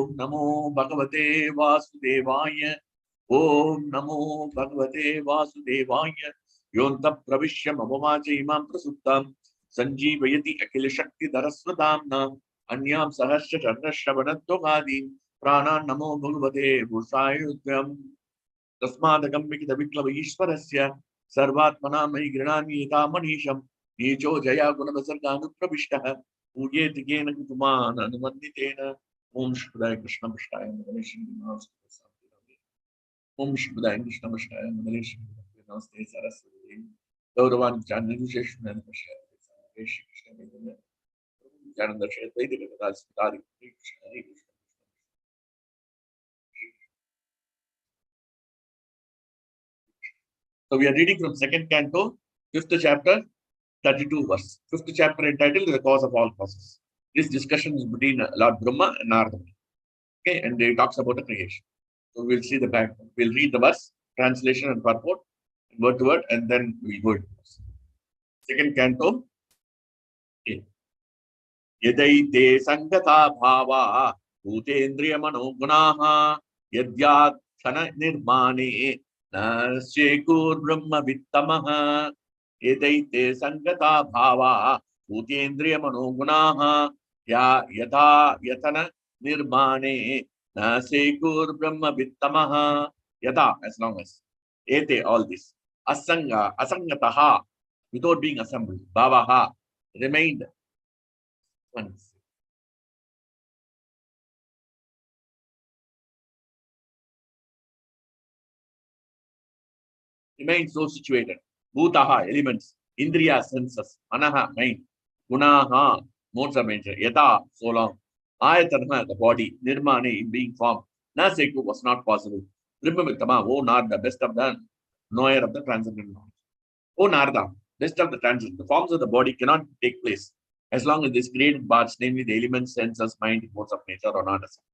Om Namo Bhagavate Vasudevaya. Om Namo Bhagavate Vasudevaya. Yonta Pravishya Mamavaja Imam Prasuttam. Sanjeevayati Akhila Shakti Dharasvadamna. Anyam Sahasya Charnashravadatogadi. Prana Namo Bhagavate Bhusayudyam. Tasmadagam Vikita Viklava Ishwarasya. Sarvatmana Mai Granani Yata Manisham. Nicho Jaya Gunavasarganu Pravishtaha. Uye Tigena Kutumana Anumanditena. Om Shri Krishna Mashtaya Madaneshim Namaste. Om Shri Krishna Mashtaya Madaneshim Namaste Saraswati. Gauravan Chandra Sheshman and Mashtaya. Shri Krishna Jananda Shetay Devadadas Tari Krishna. So we are reading from second canto, 5th chapter, 32 verse. 5th chapter entitled The Cause of All Causes. This discussion is between Lord Brahma and Narada. Okay, and he talks about the creation. So we'll see the back. We'll read the verse, translation and purport, word to word, and then we'll go into this. Second canto. Okay. Yadaite Sangata Bhava Bhutendriya Mano Gunaha Yadyat Thana Nirmane Shekur Brahma Vittamaha. Yadaite Sangata Bhava Bhutendriya Mano Gunaha Yatha Yatana Nirmane Shekur Brahma Vittamaha. Yatha, as long as Ete, all this Asanga Asangataha, without being assembled, Bhavaha, remained. Remains so situated. Bhutaha, elements. Indriya, senses. Manaha, mind. Gunaha, modes of nature. Yata, so long. Ayatana, the body. Nirmane, in being formed. Naseku was not possible. Brahmavittama, O Narada, best of the knower of the transcendent knowledge. O Narada, best of the transcendent. The forms of the body cannot take place as long as these created parts, namely the elements, senses, mind, modes of nature, are not assembled.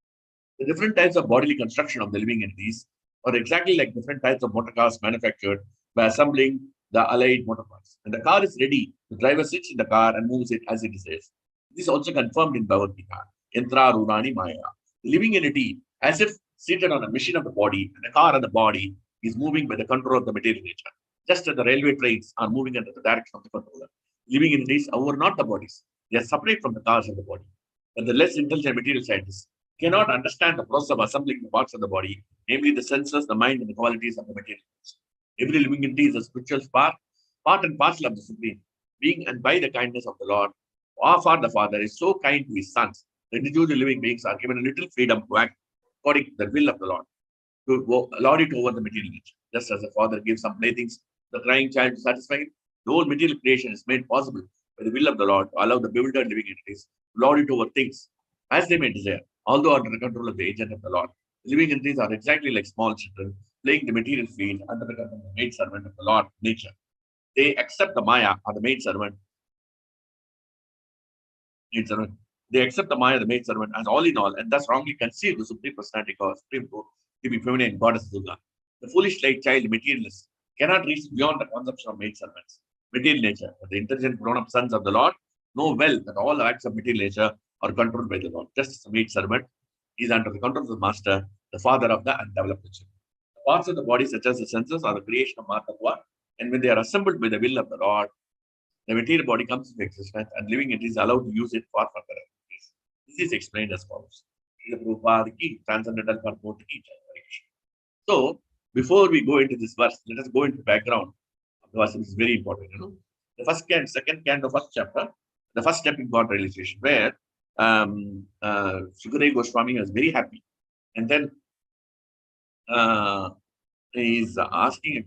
The different types of bodily construction of the living entities are exactly like different types of motor cars manufactured by assembling the allied motor parts. When the car is ready, the driver sits in the car and moves it as it desires. This is also confirmed in Bhagavad Gita. Yantra Rurani Maya. The living entity, as if seated on a machine of the body, and the car of the body is moving by the control of the material nature. Just as the railway trains are moving under the direction of the controller. Living entities are not the bodies. They are separate from the cars of the body. But the less intelligent material scientists cannot understand the process of assembling the parts of the body, namely the senses, the mind, and the qualities of the material. Every living entity is a spiritual spark, part and parcel of the Supreme Being, and by the kindness of the Lord, our Father, the Father, is so kind to his sons. The individual living beings are given a little freedom to act according to the will of the Lord, to lord it over the material nature. Just as the Father gives some playthings to the crying child to satisfy him, the whole material creation is made possible by the will of the Lord to allow the bewildered living entities to lord it over things as they may desire, although under the control of the agent of the Lord. Living entities are exactly like small children playing the material field under the control of the maid servant of the Lord, nature. They accept the Maya or the maid servant. They accept the Maya, the maid servant, as all in all, and thus wrongly conceive the Supreme Personality or Supreme Truth to be feminine goddess Durga. The foolish like child materialists cannot reach beyond the conception of maid servants, material nature, but the intelligent grown-up sons of the Lord know well that all acts of material nature are controlled by the Lord. Just as the maid servant is under the control of the master, the father of the undeveloped nature. The parts of the body, such as the senses, are the creation of Mahatma, and when they are assembled by the will of the Lord, the material body comes into existence and living it is allowed to use it for further activities. This is explained as follows. The Prabhupada ki transcendental purport ki. So, before we go into this verse, let us go into the background of the verse. It is very important. The first can, second canto, first chapter, the first step in God realization, where Sukadeva Goswami was very happy. And then he's asking,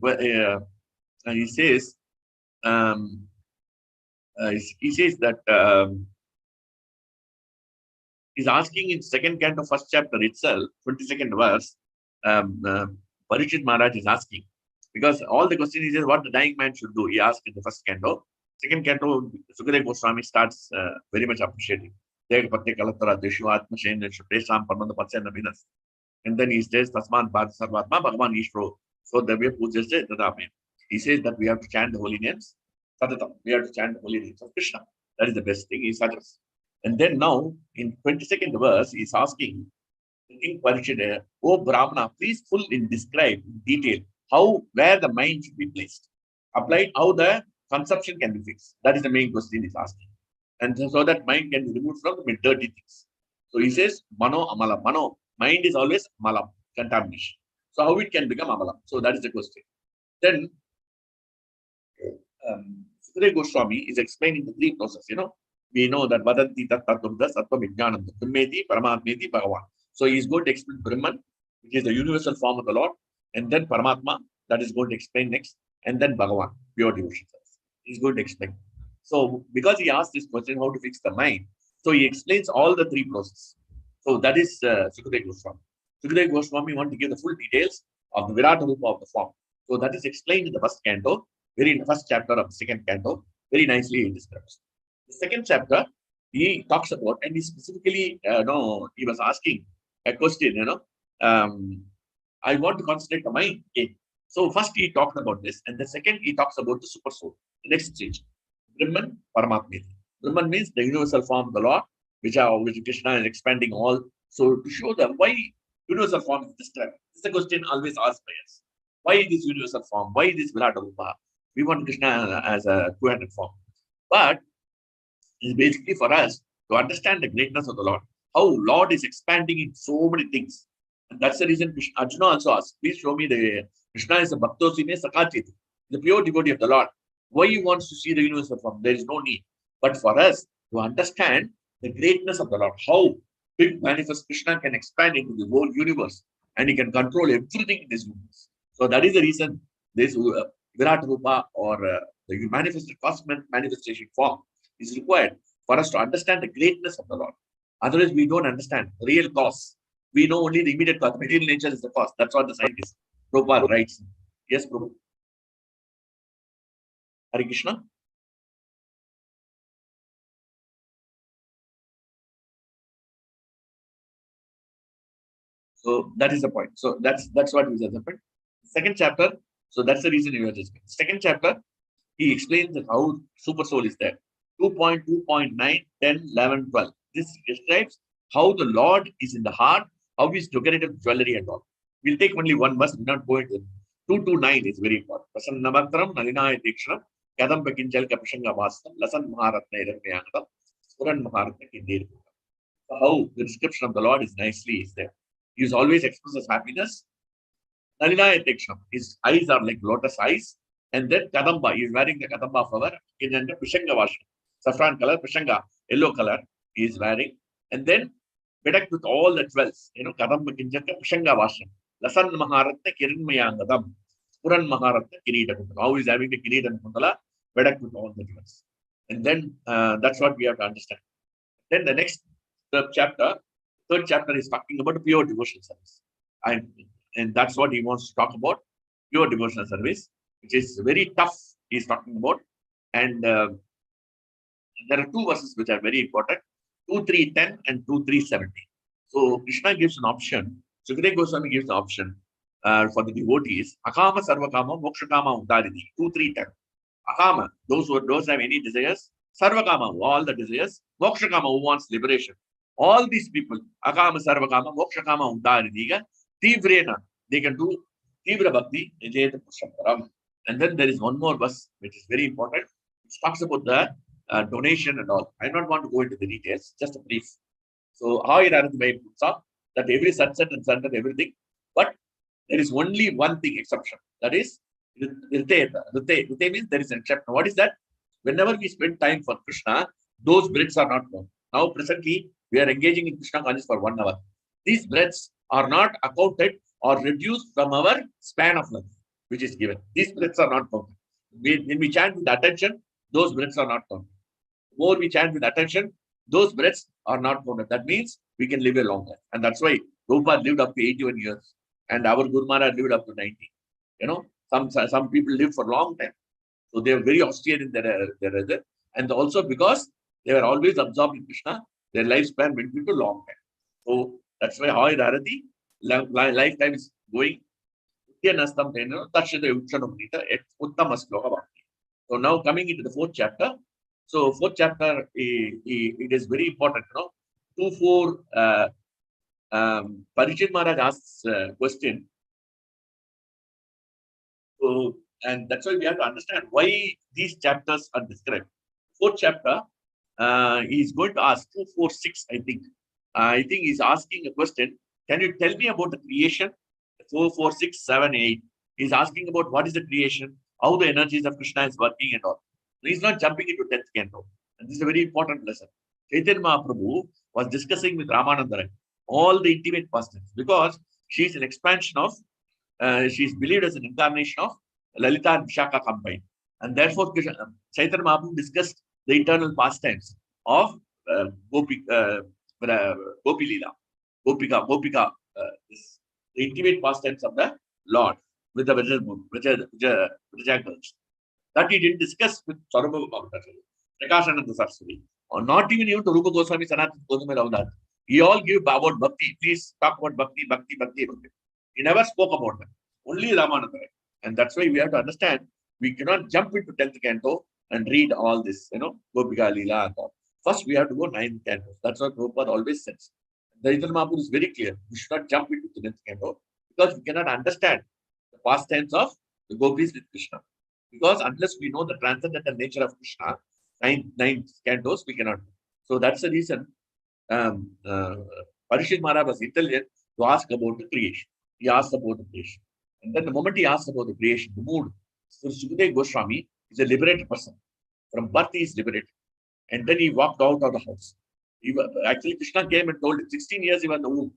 he says, that he's asking in second canto, first chapter itself, 22nd verse, Parikshit Maharaj is asking, because all the question is what the dying man should do. He asked in the first canto. Second canto, Sukadeva Goswami starts very much appreciating. And then he says, Tasman Bhad Sarvatma Bhagavan Ishro. So the way Pujaste Tadame. He says that we have to chant the holy names. We have to chant the holy names of Krishna. That is the best thing he suggests. And then now, in 22nd verse, he's asking King Parishad, O Brahmana, please full in describe in detail where the mind should be placed. Applied how the consumption can be fixed. That is the main question he's asking. And so that mind can be removed from the dirty things. So he says, Mano Amala. Mano, mind is always malam, contamination. So how it can become amalam? So that is the question. Then Sukadeva Goswami is explaining the three processes. We know that Vadanti Tattva Sattva Vijnanam, Brahmeti, Paramatmeti, Bhagavan. So he is going to explain Brahman, which is the universal form of the Lord, and then Paramatma, that is going to explain next, and then Bhagavan, pure devotion. He is going to explain. So because he asked this question, how to fix the mind, so he explains all the three processes. So that is Sukadeva Goswami. Sukadeva Goswami want to give the full details of the Virata Rupa of the form. So that is explained in the first canto, first chapter of the second canto, very nicely he describes. The second chapter, he talks about, and he specifically, he was asking a question, I want to concentrate the mind. Okay. So first he talked about this, and the second he talks about the super soul, the next stage, Brahman, Paramatma. Brahman means the universal form of the Lord, which Krishna is expanding all. So to show them why universal form is described. This is a question always asked by us. Why this universal form? Why this Virata Rupa? We want Krishna as a two-handed form. But it's basically for us to understand the greatness of the Lord. How Lord is expanding in so many things. And that's the reason Arjuna also asked, please show me the Krishna is a Bhaktosine Sakachiti, the pure devotee of the Lord. Why he wants to see the universal form? There is no need. But for us to understand the greatness of the Lord, how big manifest Krishna can expand into the whole universe and he can control everything in this universe. So that is the reason this Virat Rupa or the manifested cosmic manifestation form is required for us to understand the greatness of the Lord. Otherwise, we don't understand the real cause. We know only the immediate cause. Material nature is the cause. That's what the scientist Prabhupada writes. Yes, Prabhu. Hare Krishna. So that is the point. So that's what is the point. Second chapter. So that's the reason you are just. Second chapter, he explains how super soul is there. 2.2.9, 10, 11, 12. This describes how the Lord is in the heart, how his decorative jewelry and all. We'll take only one verse, we'll not go into 2.2.9 is very important. Prasannamatram, Nalinaya Dikshanam, Kadam Pakinjal Kapashanga Vastam, Lasan Maharatna Iranyagadam, Suran Maharatna Kindir. How the description of the Lord is nicely is there. He is always expresses happiness. Nalinaya Dikshanam, his eyes are like lotus eyes. And then Kadamba, he is wearing the Kadamba flower in the Pishanga Vasham. Saffron color, Pishanga, yellow color, he is wearing. And then bedecked with all the 12, Kadamba Kinjaka, Pishanga Vasham. Lasan Maharatna Kirinmayangadam. Puran Maharatna Kirita. How is having the Kirita and Kundala, bedecked with all the 12. And then that's what we have to understand. Then the next third chapter is talking about pure devotional service. And that's what he wants to talk about, pure devotional service, which is very tough, he's talking about. And there are two verses which are very important, 2.3.10 and 2.3.17. So Krishna gives an option, Sukadeva Goswami gives the option for the devotees, Akama Sarvakama Mokshakama Uddariti, 2.3.10. Akama, those who don't have any desires, Sarvakama, all the desires, Mokshakama, who wants liberation. All these people, Akama Sarvakama Mokshakama Uddariti, Tivrena, they can do Tivra Bhakti, Nijeta Pushaparam. And then there is one more verse which is very important, which talks about the donation and all. I don't want to go into the details, just a brief. So, how it are that every sunset and sunset, everything, but there is only one thing exception. That is Rite. Rite means there is an exception. What is that? Whenever we spend time for Krishna, those breaths are not known. Now, presently, we are engaging in Krishna consciousness for 1 hour. These breaths are not accounted or reduced from our span of life, which is given. These breaths are not counted. When we chant with attention, those breaths are not counted. The more we chant with attention, those breaths are not counted. That means we can live a long life. And that's why Prabhupada lived up to 81 years. And our Guru Maharaj lived up to 90. Some people live for a long time. So they are very austere in their and also because they were always absorbed in Krishna, their lifespan went into long time. So that's why Hoy Rarati, lifetime is going. So now coming into the fourth chapter. So fourth chapter, it is very important, 2.4, Parikshit Maharaj asks a question. So, and that's why we have to understand why these chapters are described. Fourth chapter, he is going to ask 2, 4, 6, I think. I think he's asking a question. Can you tell me about the creation? 4, 4, 6, 7, 8. He's asking about what is the creation, how the energies of Krishna is working and all. He's not jumping into 10th canto. And this is a very important lesson. Chaitanya Mahaprabhu was discussing with Ramananda Rai all the intimate past tense because she is an expansion of, she is believed as an incarnation of Lalita and Vishaka combined. And therefore, Chaitanya Mahaprabhu discussed the internal pastimes of Gopi Lila, Gopika, the intimate pastimes of the Lord with the Vraja girls. That he didn't discuss with Sarvabhauma Bhattacharya, Prakashananda Saraswati, or not even to Rupa Goswami, Sanatana Goswami Ravdat. He all give about bhakti. Please talk about bhakti. He never spoke about that. Only Ramananda. And that's why we have to understand we cannot jump into 10th canto and read all this, Gopika Leela and all. First, we have to go 9th canto. That's what Prabhupada always says. The Chaitanya Mahaprabhu is very clear. We should not jump into 10th canto because we cannot understand the past tense of the gopis with Krishna. Because unless we know the transcendental nature of Krishna, nine cantos, we cannot. So that's the reason Parikshit Maharaj was intelligent to ask about the creation. He asked about the creation. And then the moment he asked about the creation, the mood, so Sukadeva Goswami is a liberated person. From birth, he is liberated. And then he walked out of the house. Actually, Krishna came and told him, 16 years he was in the womb.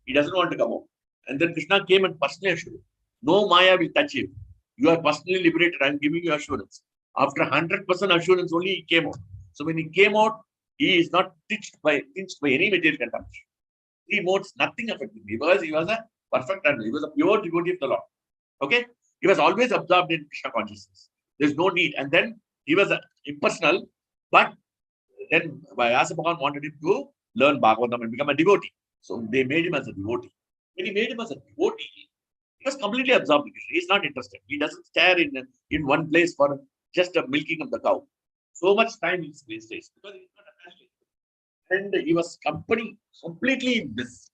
He doesn't want to come out. And then Krishna came and personally assured him, no Maya will touch you. You are personally liberated. I am giving you assurance. After 100% assurance, only he came out. So when he came out, he is not pinched by any material contamination. 3 months, nothing affected him because he was a perfect animal. He was a pure devotee of the Lord. Okay? He was always absorbed in Krishna consciousness. There's no need. And then he was impersonal, but then Vyasa Bhagavan wanted him to learn Bhagavatam and become a devotee. So they made him as a devotee. When he made him as a devotee, he was completely absorbed in Krishna. He's not interested. He doesn't stare in one place for just a milking of the cow. So much time he stays because he's not attached. And he was completely in this.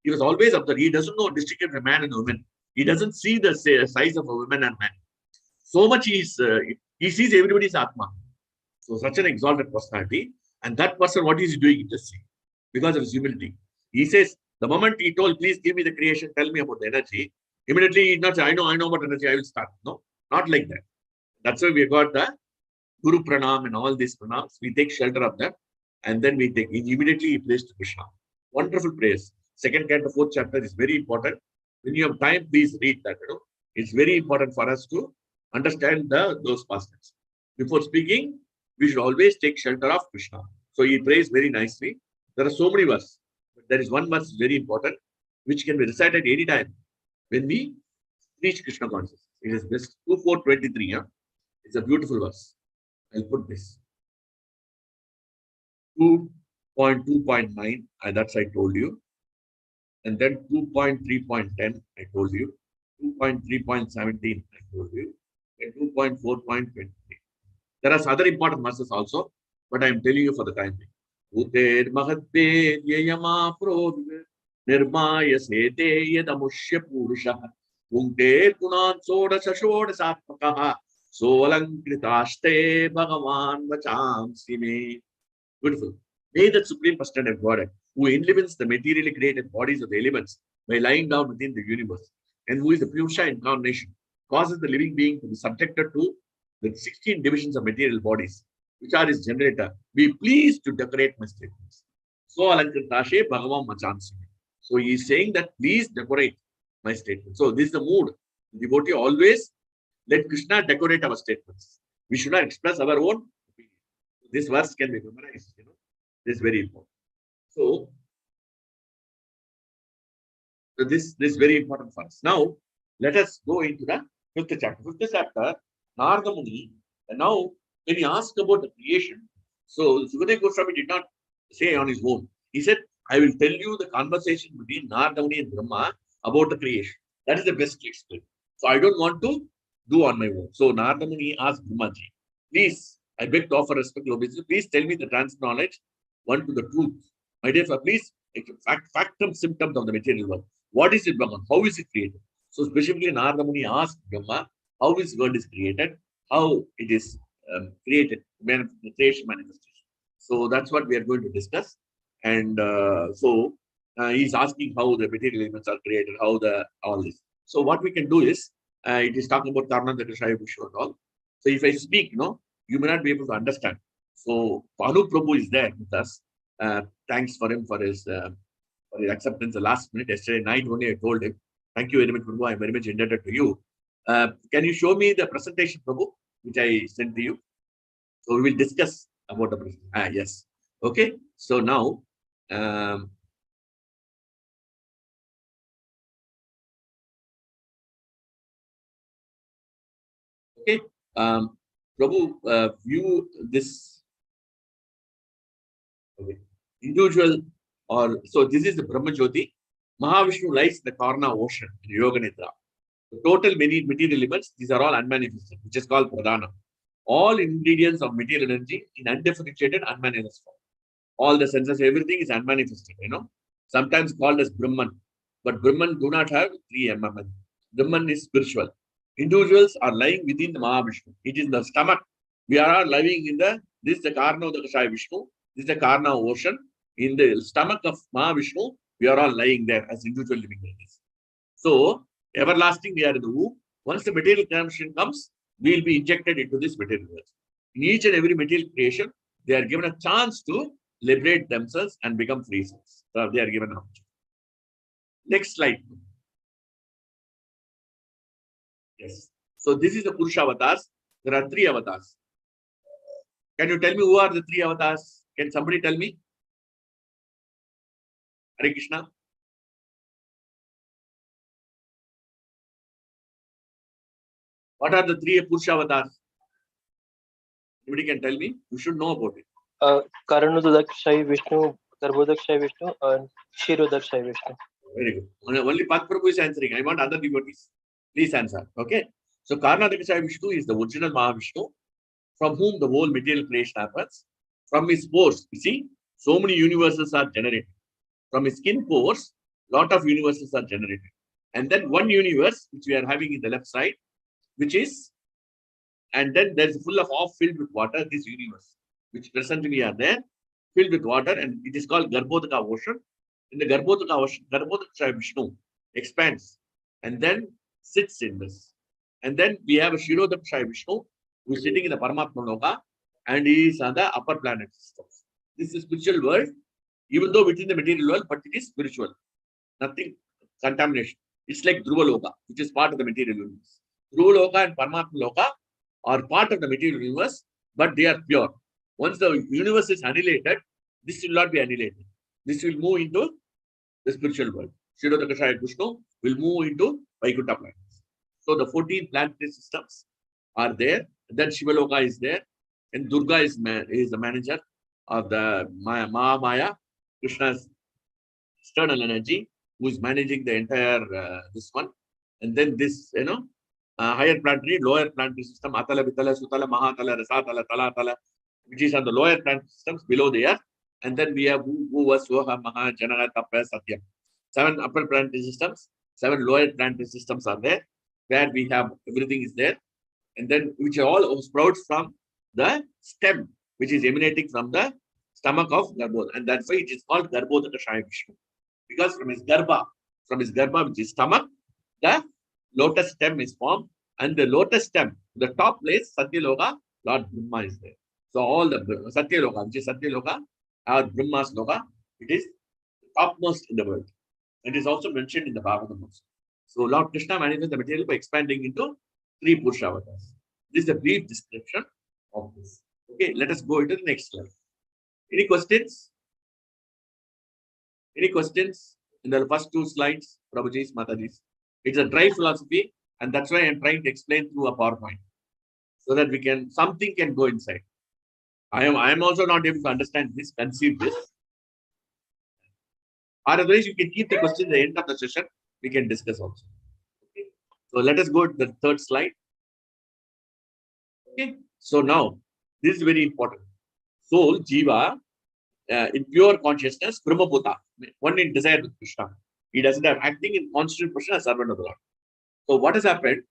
He was always up there. He doesn't know distinction of man and woman. He doesn't see the size of a woman and man. So much he sees everybody's Atma. So such an exalted personality. And that person, what is he doing? Just see. Because of his humility. He says, the moment he told, please give me the creation, tell me about the energy, immediately he not say, I know about energy, I will start. No, not like that. That's why we got the Guru Pranam and all these pranams. We take shelter of them. And then we take, immediately he prays to Krishna. Wonderful prayers. 2nd canto, 4th chapter is very important. When you have time, please read that. It's very important for us to understand those pastimes. Before speaking, we should always take shelter of Krishna. So he prays very nicely. There are so many verses. But there is one verse very important, which can be recited any time when we reach Krishna consciousness. It is this 2.4.23. Yeah? It's a beautiful verse. I'll put this. 2.2.9, that's I told you. And then 2.3.10, I told you. 2.3.17, I told you. And 2.4.23. There are other important verses also, but I am telling you for the time being. Uter mahatve yayama prodve nirmaya sete yadamushya purusha punkte punan sodasha shodasatmakaha solankritaste bhagavan vachamsi me. Beautiful. May that Supreme Personality of God, who enlivens the materially created bodies of the elements by lying down within the universe, and who is the Purusha incarnation, causes the living being to be subjected to the 16 divisions of material bodies, which are his generator, be pleased to decorate my statements. So Alankritashe Bhagavam Machansi. So he is saying that please decorate my statements. So this is the mood. The devotee always let Krishna decorate our statements. We should not express our own opinion. This verse can be memorized, This is very important. So this is very important for us. Now, let us go into the 5th chapter. 5th chapter, Narada Muni. And now, when he asked about the creation, so Sukadeva Goswami did not say on his own. He said, I will tell you the conversation between Narada Muni and Brahma about the creation. That is the best explain. So I don't want to do on my own. So Narada Muni asked Brahmaji, please, I beg to offer respect, please tell me the trans knowledge, one to the truth. My dear sir, please factum symptoms of the material world. What is it, Bhagavan? How is it created? So specifically, Narada Muni asked Brahma, how this world is created, how it is created, the creation manifestation. So that's what we are going to discuss. And he's asking how the material elements are created, how all this. So what we can do is, it is talking about Karna, the Krishna, Vishnu and all. So if I speak, you may not be able to understand. So Panu Prabhu is there with us. Thanks for him for his acceptance the last minute. Yesterday night only I told him, thank you very much, Prabhu. I'm very much indebted to you. Can you show me the presentation, Prabhu, which I sent to you? So we will discuss about the presentation. Yes. Okay. So now, okay. Prabhu, view this. Okay. Individual so this is the Brahma Jyoti. Mahavishnu lies in the Karna ocean in Yoga Nidra. The total material elements, these are all unmanifested, which is called Pradhana. All ingredients of material energy in undifferentiated, unmanifested form. All the senses, everything is unmanifested, sometimes called as Brahman. But Brahman do not have 3 mm. Brahman is spiritual. Individuals are lying within the Mahavishnu. It is the stomach. We are all living in this is the Karna of the Kashaya Vishnu. This is the Karna ocean. In the stomach of Mahavishnu, we are all lying there as individual living beings. So, everlasting, we are in the womb. Once the material creation comes, we will be injected into this material world. In each and every material creation, they are given a chance to liberate themselves and become free souls. So they are given an opportunity. Next slide. Yes. So this is the Purusha avatars. There are 3 avatars. Can you tell me who are the 3 avatars? Can somebody tell me? Hare Krishna. What are the 3 Purusha avatars? Anybody can tell me? You should know about it. Karanodakshai Vishnu, Garbhodakshai Vishnu, and Kshirodakshai Vishnu. Very good. Only Path Prabhu is answering. I want other devotees. Please answer. Okay. So Karnadakshai Vishnu is the original Mahavishnu, from whom the whole material creation happens. From his pores, you see, so many universes are generated. From his skin pores, lot of universes are generated. And then one universe, which we are having in the left side, which is, and then there's full of filled with water, this universe, which presently we are there, filled with water, and it is called Garbhodaka ocean. In the Garbhodaka ocean, Garbhodaka Vishnu expands and then sits in this. And then we have a Kshirodakshaya Vishnu, who is sitting in the Paramatma Loka, and he is on the upper planet systems. This is spiritual world, even though within the material world, but it is spiritual. Nothing contamination. It's like Dhruva Loka, which is part of the material universe. Dhruva Loka and Paramatma Loka are part of the material universe, but they are pure. Once the universe is annihilated, this will not be annihilated. This will move into the spiritual world. Kshirodakshaya Vishnu will move into Vaikuntha planets. So the 14 planetary systems are there. Then Shivaloka is there. And Durga is the manager of the Mahamaya, Krishna's external energy, who is managing the entire this one. And then this, higher planetary, lower planetary system, Atala, Vitala, Sutala, Mahatala, Rasatala, Talatala, which is on the lower planetary systems below the earth. And then we have Bhuva, Soha, Maha, Janaka, Tapya, Satya. 7 upper planetary systems, 7 lower planetary systems are there, where we have everything is there. And then which are all sprouts from the stem, which is emanating from the stomach of Garbhodha. And that's why it is called Garbhodakashaya Vishnu. Because from his Garbha, which is stomach, the lotus stem is formed. And the lotus stem, the top place, Satyaloka, Lord Brahma is there. So all the Satyaloka, which is Satyaloka, or Brahma's Loka, it is topmost in the world. It is also mentioned in the Bhagavatam also. So Lord Krishna manifests the material by expanding into 3 Purusha avatars. This is a brief description of this. Okay, let us go into the next slide. Any questions? Any questions in the first 2 slides, Prabhuji's, Mataji's? It's a dry philosophy, and that's why I'm trying to explain through a PowerPoint, so that something can go inside. I am also not able to understand this, conceive this. Or otherwise, you can keep the question at the end of the session. We can discuss also. Okay. So let us go to the 3rd slide. Okay. So now, this is very important. Soul, Jiva, in pure consciousness, Brahmabhuta, one in desire with Krishna. He doesn't have acting in constant person as servant of the Lord. So what has happened?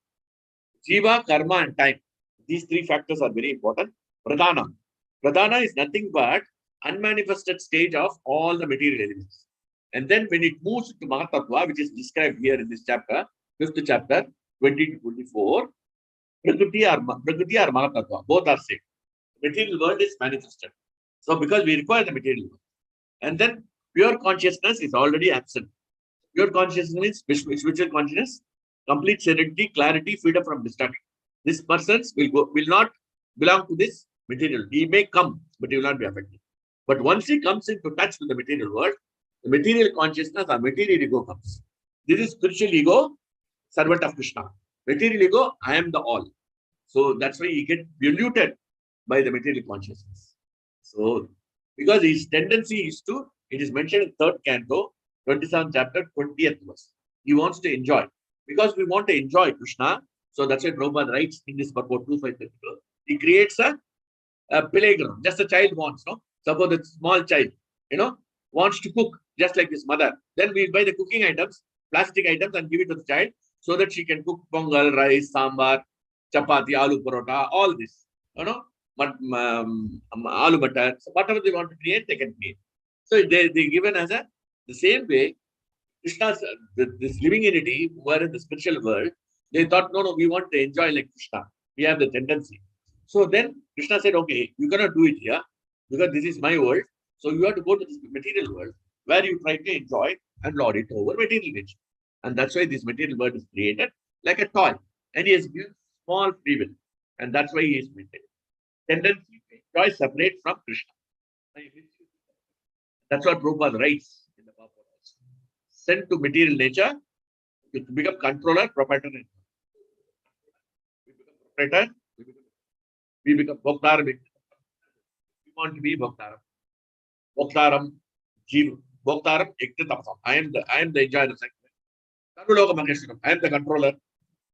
Jiva, karma, and time. These three factors are very important. Pradhana. Pradhana is nothing but unmanifested stage of all the material elements. And then when it moves to Mahatattva, which is described here in this chapter, 5th chapter, 20 to 24, Prakriti or Mahatattva, both are same. The material world is manifested. So because we require the material world. And then pure consciousness is already absent. Pure consciousness means spiritual consciousness, complete serenity, clarity, freedom from distraction. This person will not belong to this material. He may come, but he will not be affected. But once he comes into touch with the material world, the material consciousness or material ego comes. This is spiritual ego, servant of Krishna. Material ego, I am the all. So that's why he gets polluted by the material consciousness. So because his tendency is to, it is mentioned in 3rd canto, 27th chapter, 20th verse. He wants to enjoy. Because we want to enjoy Krishna, so that's why Prabhupada writes in this purport 2.5.32. He creates a playground, just a child wants, no? Suppose a small child, wants to cook just like his mother. Then we buy the cooking items, plastic items, and give it to the child so that she can cook pongal, rice, sambar, chapati, aloo parota, all this, aloo butter. So whatever they want to create, they can create. So they given as the same way, Krishna's, this living entity who are in the spiritual world, they thought, no, we want to enjoy like Krishna. We have the tendency. So then Krishna said, okay, you cannot do it here because this is my world. So you have to go to this material world where you try to enjoy and lord it over material nature. And that's why this material world is created like a toy. And he has given small free will. And that's why he is maintained. Tendency to enjoy separate from Krishna. That's what Prabhupada writes in the Bhagavad. Sent to material nature, to become controller, proprietor. We become proprietor, we become Bhoktaram. We want to be Bhoktaram. Bhoktaram, Jiva. Bhoktaram, Ektatapam. I am the enjoyer of sanctity. I am the controller.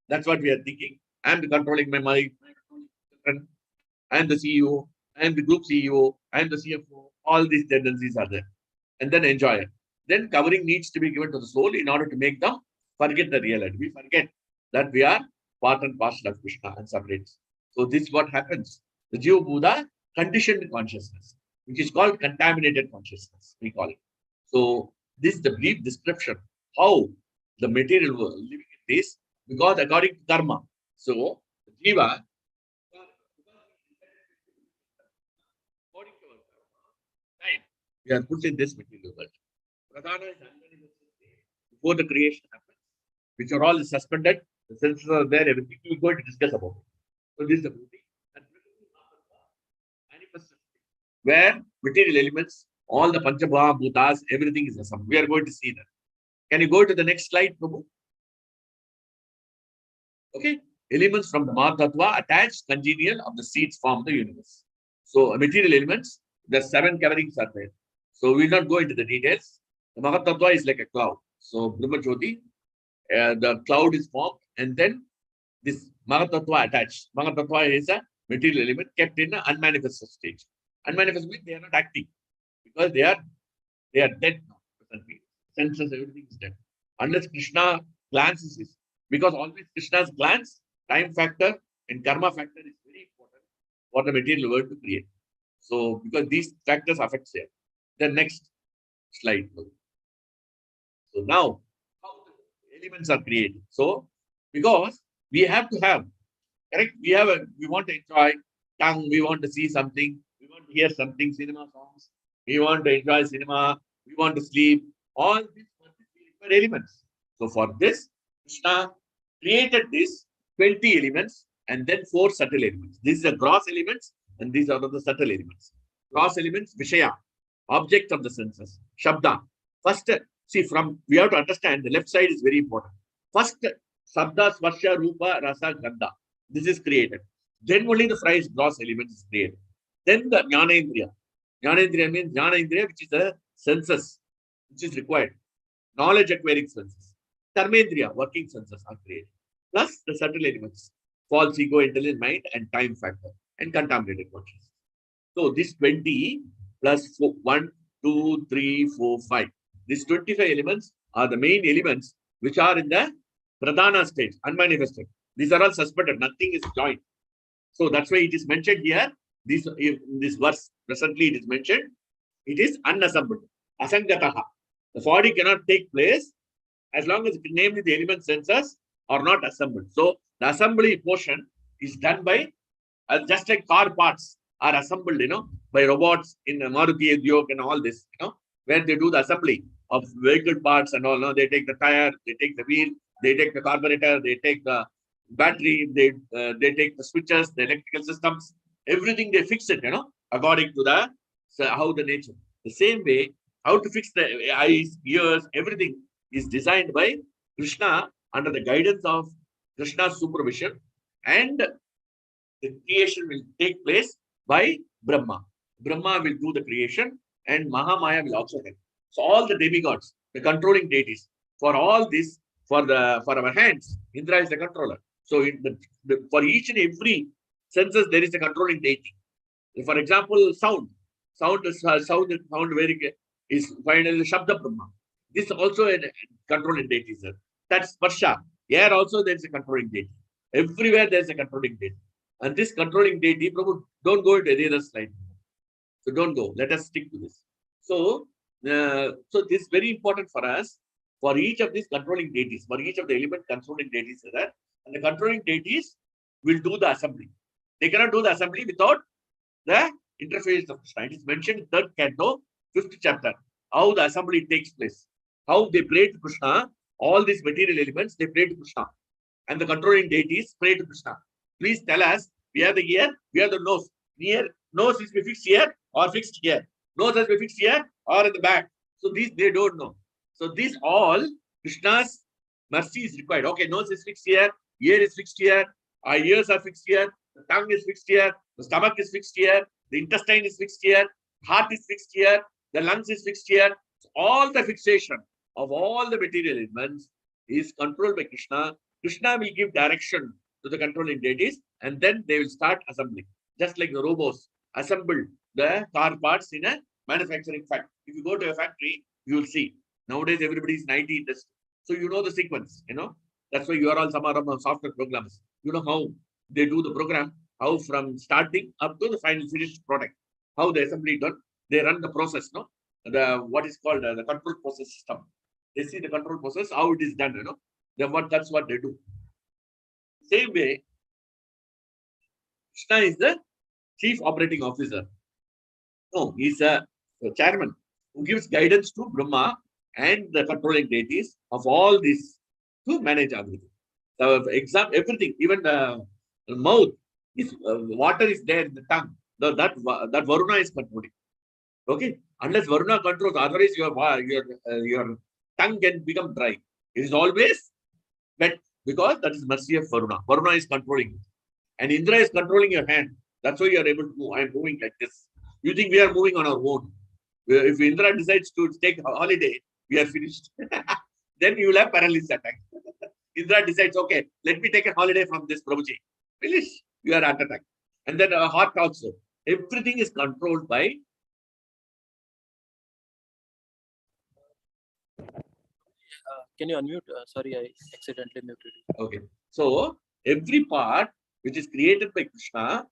That's what we are thinking. I am the controlling my mind. I am the CEO. I am the group CEO. I am the CFO. All these tendencies are there. And then enjoyer. Then covering needs to be given to the soul in order to make them forget the reality. We forget that we are part and parcel of Krishna and separate. So this is what happens. The Jiva Buddha conditioned consciousness, which is called contaminated consciousness, we call it. So this is the brief description how the material world living in this, because according to karma. So Jiva, according to our karma, time, we are put in this material world. Pradhana is before the creation happens, which are all suspended, the senses are there, everything. We are going to discuss about it. So this is the beauty. And manifestation, where material elements, all the Panchabha, Bhutas, everything is assembled. We are going to see that. Can you go to the next slide, Prabhu? Okay. Elements from the Mahatattva attached, congenial of the seeds form the universe. So material elements, the 7 coverings are there. So we will not go into the details. The Mahatattva is like a cloud. So Brahma Jyoti, the cloud is formed, and then this Mahatattva attached. Mahatattva is a material element kept in an unmanifested stage. Unmanifested means they are not acting because they are dead now. Senses, everything is dead. Unless Krishna glances is, because always Krishna's glance, time factor and karma factor is very important for the material world to create. So because these factors affect it. The next slide. So now, how the elements are created. So because we have to have, correct? We want to enjoy tongue, we want to see something, we want to hear something, cinema songs, we want to enjoy cinema, we want to sleep. All these are elements. So for this, Krishna created these 20 elements and then 4 subtle elements. These are gross elements and these are the subtle elements. Gross elements, Vishaya, object of the senses. Shabda. First, see, we have to understand the left side is very important. First, Sabda, Swarsha, Rupa, Rasa, Gandha. This is created. Then only the phrase gross element is created. Then the Jnanendriya. Jnanendriya means Jnanendriya, which is the senses, which is required. Knowledge acquiring senses. Karmendriya, working senses are created. Plus the subtle elements. False ego, intelligent mind, and time factor, and contaminated consciousness. So this 20 plus 1, 2, 3, 4, 5. These 25 elements are the main elements which are in the Pradhana stage, unmanifested. These are all suspended, nothing is joined. So that's why it is mentioned here. In this verse, presently it is mentioned, it is unassembled. Asangataha. The body cannot take place as long as, namely, the element sensors are not assembled. So the assembly portion is done by, just like car parts are assembled, by robots in Maruti Udyog and all this, where they do the assembly of vehicle parts and all. They take the tire, they take the wheel, they take the carburetor, they take the battery, they take the switches, the electrical systems, everything they fix it, according to how the nature. The same way, how to fix the eyes, ears, everything is designed by Krishna under the guidance of Krishna's supervision, and the creation will take place by Brahma. Brahma will do the creation, and Mahamaya will also help. So all the demigods, the controlling deities, for all this, for our hands, Indra is the controller. So for each and every senses, there is a controlling deity. For example, sound is very is finally Shabda Brahma. This also a controlling deity, sir. That's Sparsha. Here also there is a controlling deity. Everywhere there is a controlling deity. And this controlling deity, Prabhu, don't go into any other slide. So don't go. Let us stick to this. So this is very important for us. For each of these controlling deities, for each of the element controlling deities are there, and the controlling deities will do the assembly. They cannot do the assembly without the interface of Krishna. It is mentioned in 3rd canto, 5th chapter, how the assembly takes place, how they pray to Krishna, all these material elements, they pray to Krishna, and the controlling deities pray to Krishna. Please tell us, we have the ear, we have the nose. Nose is fixed here or fixed here. Nose has been fixed here or in the back. So these they don't know. So these all Krishna's mercy is required. Okay, nose is fixed here, ear is fixed here, our ears are fixed here, the tongue is fixed here, the stomach is fixed here, the intestine is fixed here, heart is fixed here, the lungs is fixed here. So all the fixation of all the material elements is controlled by Krishna. Krishna will give direction to the controlling deities, and then they will start assembling. Just like the robots assemble the car parts in a manufacturing factory. If you go to a factory, you will see. Nowadays, everybody is 90 industry. So you know the sequence, That's why you are all some are software programmers. You know how they do the program, how from starting up to the final finished product, how the assembly done. They run the process, what is called the control process system. They see the control process, how it is done, That's what they do. Same way, Krishna is the chief operating officer. No, he's a chairman who gives guidance to Brahma and the controlling deities of all this to manage everything. So everything, even the mouth, water is there in the tongue. That Varuna is controlling. Okay, unless Varuna controls, otherwise your tongue can become dry. It is always wet because that is mercy of Varuna. Varuna is controlling it. And Indra is controlling your hand. That's why you are able to move. I am moving like this. You think we are moving on our own. If Indra decides to take a holiday, we are finished. Then you will have paralysis attack. Indra decides, okay, let me take a holiday from this Prabhuji. Finish, you are heart attack. And then heart also. Everything is controlled by. Can you unmute? Sorry, I accidentally muted you. Okay. So every part which is created by Krishna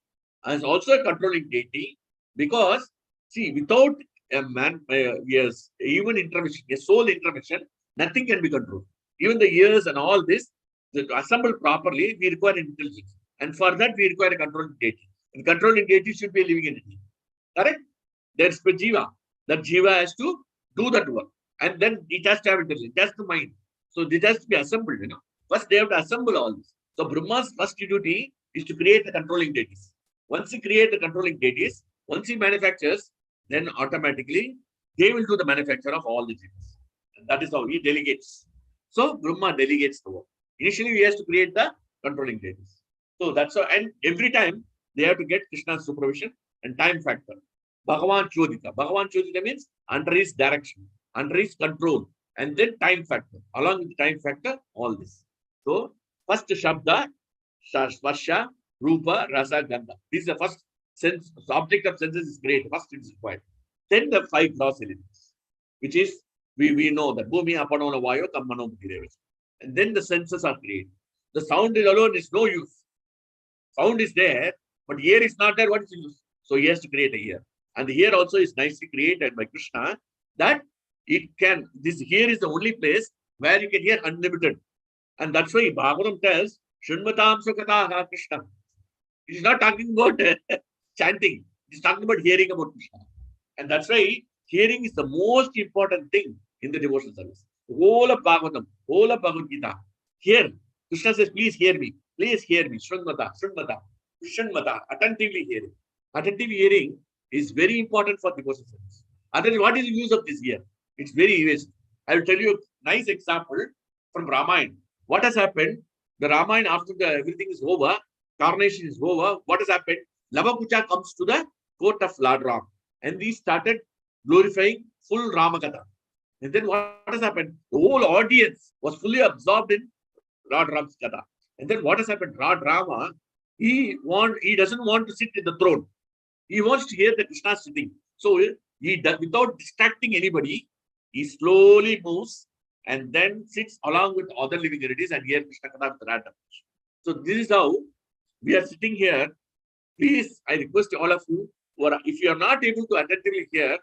is also a controlling deity, because see, without a man, yes, even intervention, a soul intervention, nothing can be controlled. Even the ears and all this, to assemble properly, we require intelligence. And for that, we require a controlling deity. And controlling deity should be a living entity. Correct? There's the Jiva. That Jiva has to do that work. And then it has to have intelligence. It has to mind. So this has to be assembled, First, they have to assemble all this. So Brahma's first duty is to create the controlling deities. Once he creates the controlling deities, once he manufactures, then automatically they will do the manufacture of all the deities. And that is how he delegates. So Brahma delegates the work. Initially, he has to create the controlling deities. So that's how, and every time they have to get Krishna's supervision and time factor. Bhagavan Chodita. Bhagavan Chodita means under his direction, under his control, and then time factor. Along with the time factor, all this. So first Shabda, Sparsha, Rupa, Rasa, Gandha. This is the first sense. The object of senses is great. First it is required. Then the 5 gross elements, which is, we know that Bhumi, Apano, Vayo, Kammano, Bhireva. And then the senses are created. The sound alone is no use. Sound is there, but ear is not there. What is the use? So he has to create a ear. And the ear also is nicely created by Krishna, that it can, this here is the only place where you can hear unlimited. And that's why Bhagavatam tells, Śrīmad-Bhāgavatam 2.5.32 Krishna. It is not talking about chanting. It is talking about hearing about Krishna. And that's why hearing is the most important thing in the devotional service. The whole of Bhagavatam, whole of Bhagavad Gita. Here, Krishna says, please hear me. Please hear me. Shranmata, Shranmata, Shranmata. Attentively hearing. Attentive hearing is very important for devotional service. Otherwise, what is the use of this ear? It's very waste. I will tell you a nice example from Ramayana. What has happened? The Ramayana, after everything is over, coronation is over, what has happened? Lavakucha comes to the court of Lord Ram. And we started glorifying full Ramakatha. And then what has happened? The whole audience was fully absorbed in Lord Ram's Katha. And then what has happened? Lord Rama, he doesn't want to sit in the throne. He wants to hear the Krishna sitting. So he does, without distracting anybody, he slowly moves and then sits along with other living entities and hear Krishna Katha with Radha. So this is how we are sitting here. Please, I request all of you, if you are not able to attentively hear,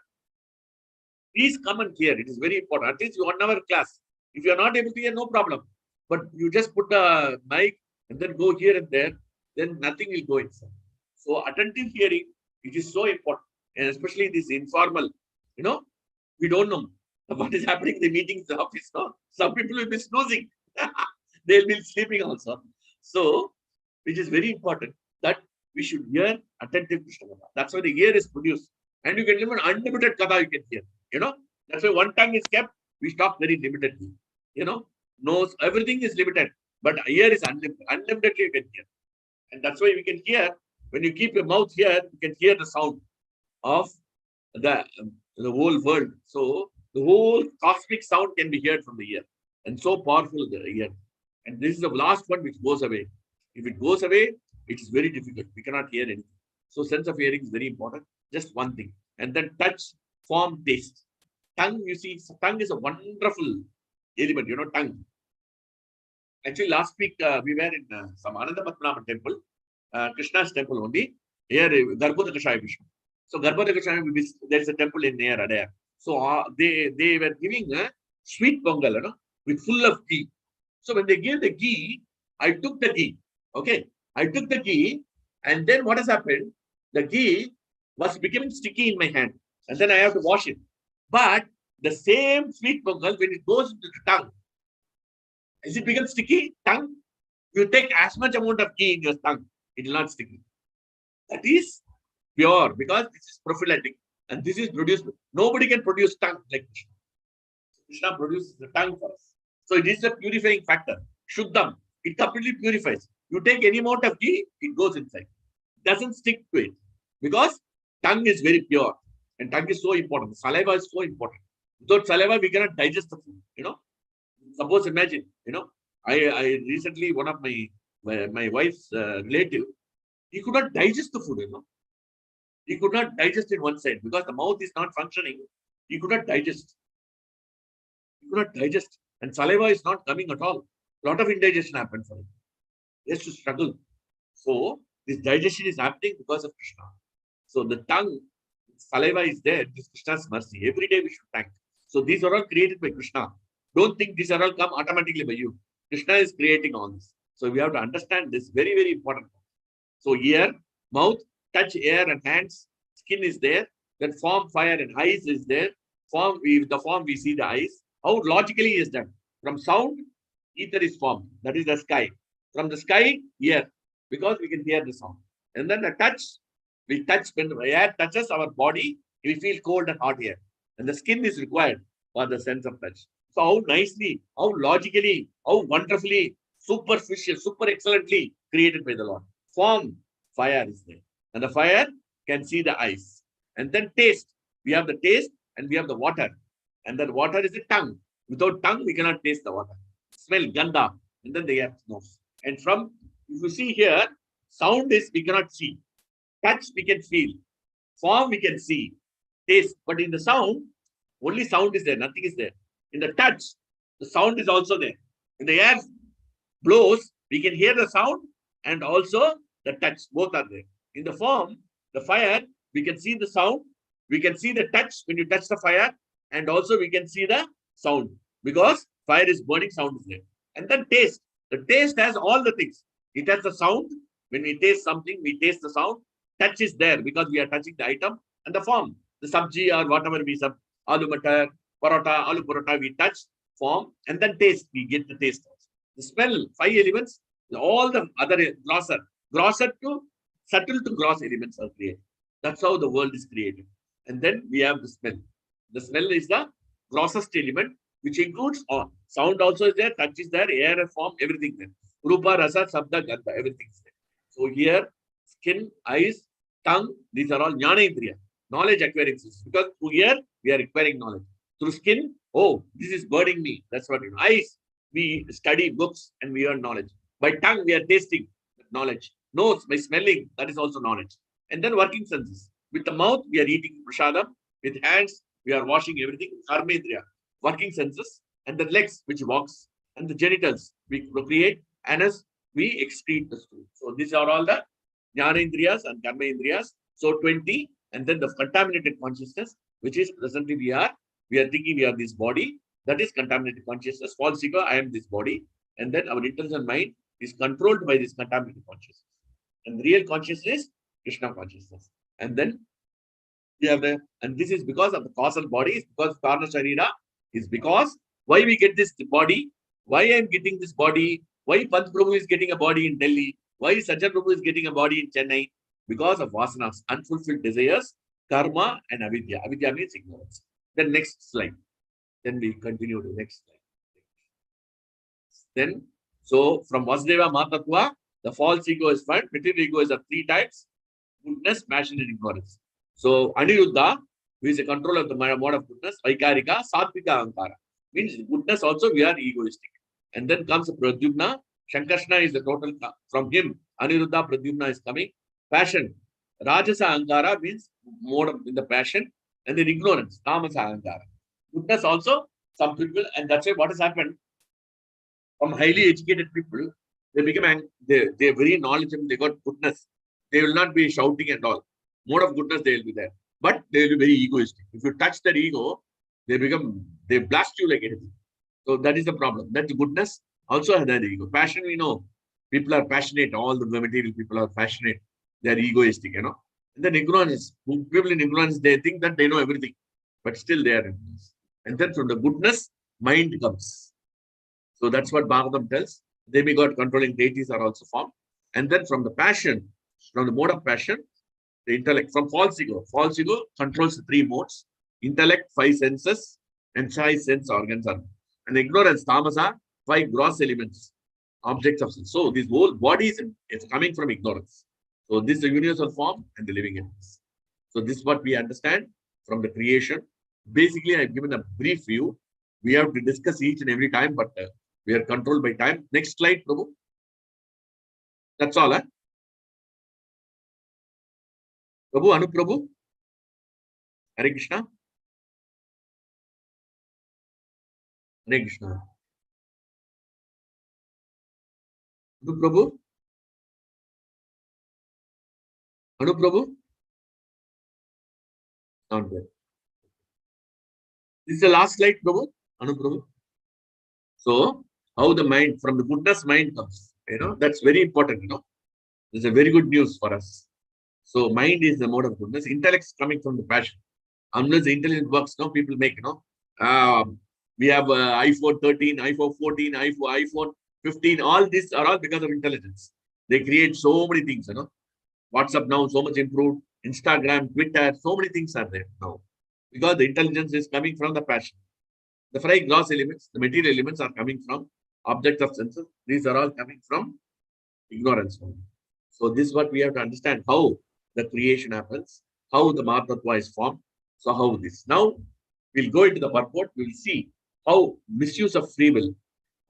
please come and hear. It is very important. At least 1 hour class. If you are not able to hear, no problem. But you just put the mic and then go here and there, then nothing will go inside. So attentive hearing, it is so important. And especially this informal, we don't know what is happening in the meetings in the office. No? Some people will be snoozing. They'll be sleeping also. So, which is very important that we should hear attentive Krishna Katha. That's why the ear is produced. And you can even unlimited Katha you can hear. That's why one tongue is kept, we stop very limitedly. Nose, everything is limited, but ear is unlimited. Unlimitedly you can hear. And that's why we can hear, when you keep your mouth here, you can hear the sound of the whole world. So the whole cosmic sound can be heard from the ear. And so powerful the ear. And this is the last one which goes away. If it goes away, it is very difficult. We cannot hear anything. So sense of hearing is very important. Just one thing. And then touch, form, taste. Tongue, you see, tongue is a wonderful element, tongue. Actually, last week we were in some Ananda Padmanabha temple, Krishna's temple only, here, Garbhodakashaya Vishnu. So Garbhodakashaya, there is a temple in near Adaya. So they were giving a sweet pongal, with full of ghee. So when they gave the ghee, I took the ghee. Okay, I took the ghee, and then what has happened? The ghee was becoming sticky in my hand, and then I have to wash it. But the same sweet pongal, when it goes into the tongue, is it become sticky? Tongue? You take as much amount of ghee in your tongue, it will not sticky. That is pure, because this is prophylactic, and this is produced. Nobody can produce tongue like Krishna. Krishna produces the tongue for us. So it is a purifying factor. Shuddham. It completely purifies. You take any amount of ghee, it goes inside. It doesn't stick to it. Because tongue is very pure. And tongue is so important. Saliva is so important. Without saliva, we cannot digest the food. Suppose imagine, I recently, one of my wife's relative, he could not digest the food, He could not digest it one side because the mouth is not functioning. He could not digest. He could not digest. And saliva is not coming at all. A lot of indigestion happened for him. He has to struggle. So this digestion is happening because of Krishna. So the tongue, saliva is there. This is Krishna's mercy. Every day we should thank. So these are all created by Krishna. Don't think these are all come automatically by you. Krishna is creating all this. So we have to understand this. Very, very important. So ear, mouth, touch, air and hands. Skin is there. Then form, fire and eyes is there. The form we see the eyes. How logically is that? From sound, ether is formed. That is the sky. From the sky, ear. Because we can hear the sound. And then the touch, we touch. When the air touches our body, we feel cold and hot here. And the skin is required for the sense of touch. So how nicely, how logically, how wonderfully, superficial, super excellently created by the Lord. Form, fire is there. And the fire can see the eyes. And then taste. We have the taste and we have the water. And that water is the tongue. Without tongue, we cannot taste the water. Smell, ganda. And then they have nose. And from, if you see here, sound is we cannot see. Touch, we can feel. Form, we can see. taste. But in the sound, only sound is there, nothing is there. In the touch, the sound is also there. In the air blows, we can hear the sound and also the touch, both are there. In the form, the fire, we can see the sound, we can see the touch when you touch the fire, and also we can see the sound because fire is burning, sound is there. And then taste. The taste has all the things. It has the sound. When we taste something, we taste the sound. Touch is there because we are touching the item. And the form, the sabji or whatever we sub, aloo matar, parota, aloo parota, we touch, form, and then taste. We get the taste. The smell, 5 elements, all the other grosser to subtle to gross elements are created. That's how the world is created. And then we have the smell. The smell is the grossest element, which includes all. Sound also is there, touch is there, air and form, everything there. Rupa, rasa, sabda, gandha, everything is there. So here, skin, eyes, tongue, these are all jnana indriya, knowledge acquiring systems. Because through here, we are acquiring knowledge. Through skin, oh, this is burning me. That's what you know. Eyes, we study books and we earn knowledge. By tongue, we are tasting knowledge. Nose, by smelling, that is also knowledge. And then working senses. With the mouth, we are eating prasadam. With hands, we are washing everything. Karmendriya, working senses. And the legs, which walks. And the genitals, we procreate. Anus, we excrete the stool. So these are all the jnanendriyas and karmendriyas. So 20. And then the contaminated consciousness, which is presently we are thinking we are this body. That is contaminated consciousness. False ego, I am this body. And then our intelligent mind is controlled by this contaminated consciousness. And the real consciousness, Krishna consciousness. And then we have and this is because of the causal body, is because Karna Sharira, is because why we get this body, why I am getting this body, why Pant Prabhu is getting a body in Delhi, why Sajjan Prabhu is getting a body in Chennai, because of vasanas, unfulfilled desires, karma and avidya. Avidya means ignorance. Then next slide. Then we continue to next slide. Then, so from Vasudeva Matatva, the false ego is found. Material ego is of 3 types: goodness, passion, and ignorance. So Aniruddha, who is a control of the mode of goodness, Vaikarika, Satvika Ankara. Means goodness also we are egoistic. And then comes Pradyumna. Shankarshna is the total, from him, Aniruddha, Pradyumna is coming. Passion. Rajasa Ankara means mode of in the passion. And then ignorance, Tamasa Ankara. Goodness also, some people, and that's why what has happened. From highly educated people, they become, they're very knowledgeable, they got goodness. They will not be shouting and all. Mode of goodness, they will be there. But they will be very egoistic. If you touch their ego, they blast you like anything. So that is the problem. That goodness also has that ego. Passion, we know. People are passionate. All the material people are passionate. They are egoistic, And then ignorance. People in ignorance, they think that they know everything. But still they are ignorance. And then from the goodness, mind comes. So that's what Bhagavatam tells. Demigod controlling deities are also formed. And then from the passion, from the mode of passion, the intellect, from false ego controls the 3 modes: intellect, 5 senses, and 5 sense organs are. And ignorance, tamasa, 5 gross elements, objects of sense. So this whole body is coming from ignorance. So this is the universal form and the living entities. So this is what we understand from the creation. Basically, I've given a brief view. We have to discuss each and every time, but we are controlled by time. Next slide, Prabhu. That's all, Prabhu, Anu Prabhu. Hare Krishna. Hare Krishna. Anu Prabhu. Anu Prabhu. Not there. This is the last slide, Prabhu. Anu Prabhu. So, how the mind, from the goodness mind comes, that's very important, This is a very good news for us. So, mind is the mode of goodness. Intellect is coming from the passion. Unless the intelligent works, people make, we have iPhone 13, iPhone 14, iPhone 15. All these are all because of intelligence. They create so many things, WhatsApp now so much improved. Instagram, Twitter, so many things are there now. Because the intelligence is coming from the passion. The 5 gross elements, the material elements are coming from objects of senses. These are all coming from ignorance. So this is what we have to understand, how the creation happens, how the Mahatma is formed. So how this. Now, we'll go into the purport. We'll see how misuse of free will.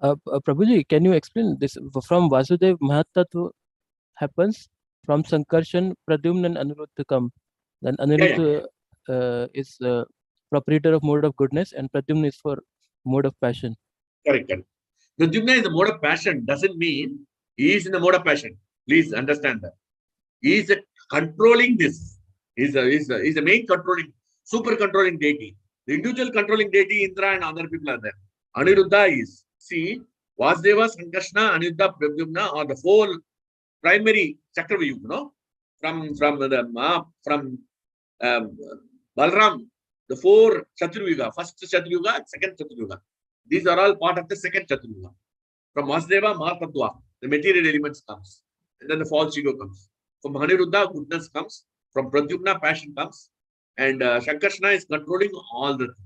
Prabhuji, can you explain this? From Vasudev, Mahatattva happens. From Sankarshan, Pradyumna and Aniruddha come. Then Aniruddha, is proprietor of mode of goodness, and Pradyumna is for mode of passion. Correct. Pradyumna is the mode of passion doesn't mean he is in the mode of passion. Please understand that. He is controlling this. He's the main controlling, super controlling deity. The individual controlling deity, Indra and other people are there. Aniruddha is, see, Vasudeva, Sankarshna, Aniruddha, Pradyumna are the four primary Chakravyuga, from Balram, the four Chaturyuga, first Chaturyuga, second Chaturyuga. These are all part of the second Chaturyuga. From Vasudeva, Mahatadva, the material elements comes. And then the false ego comes. From Aniruddha, goodness comes. From Pradyumna, passion comes. And Sankarshna is controlling all the things.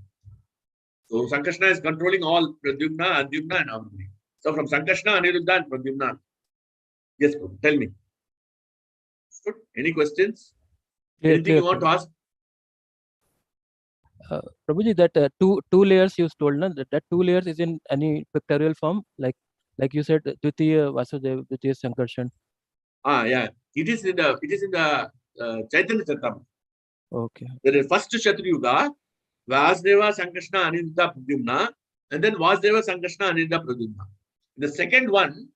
So Sankarshna is controlling all Pradyumna, Andyumna, and Avadhi. So from Sankarshna, Aniruddha, and Pradyumna. Yes, tell me. Good. Any questions? Anything you want to ask? Prabhuji, that two layers you told, na, that 2 layers is in any pictorial form, like you said, Dvitiya Vasudeva, Dvitiya Sankarshan. Yeah. It is in the Chaitanya Charitamrita. Okay. There is first Chaturyuga, Vasudeva, Sankarshna, Aniruddha, Pradyumna, and then Vasudeva, Sankarshna, Aniruddha, Pradyumna. The second one,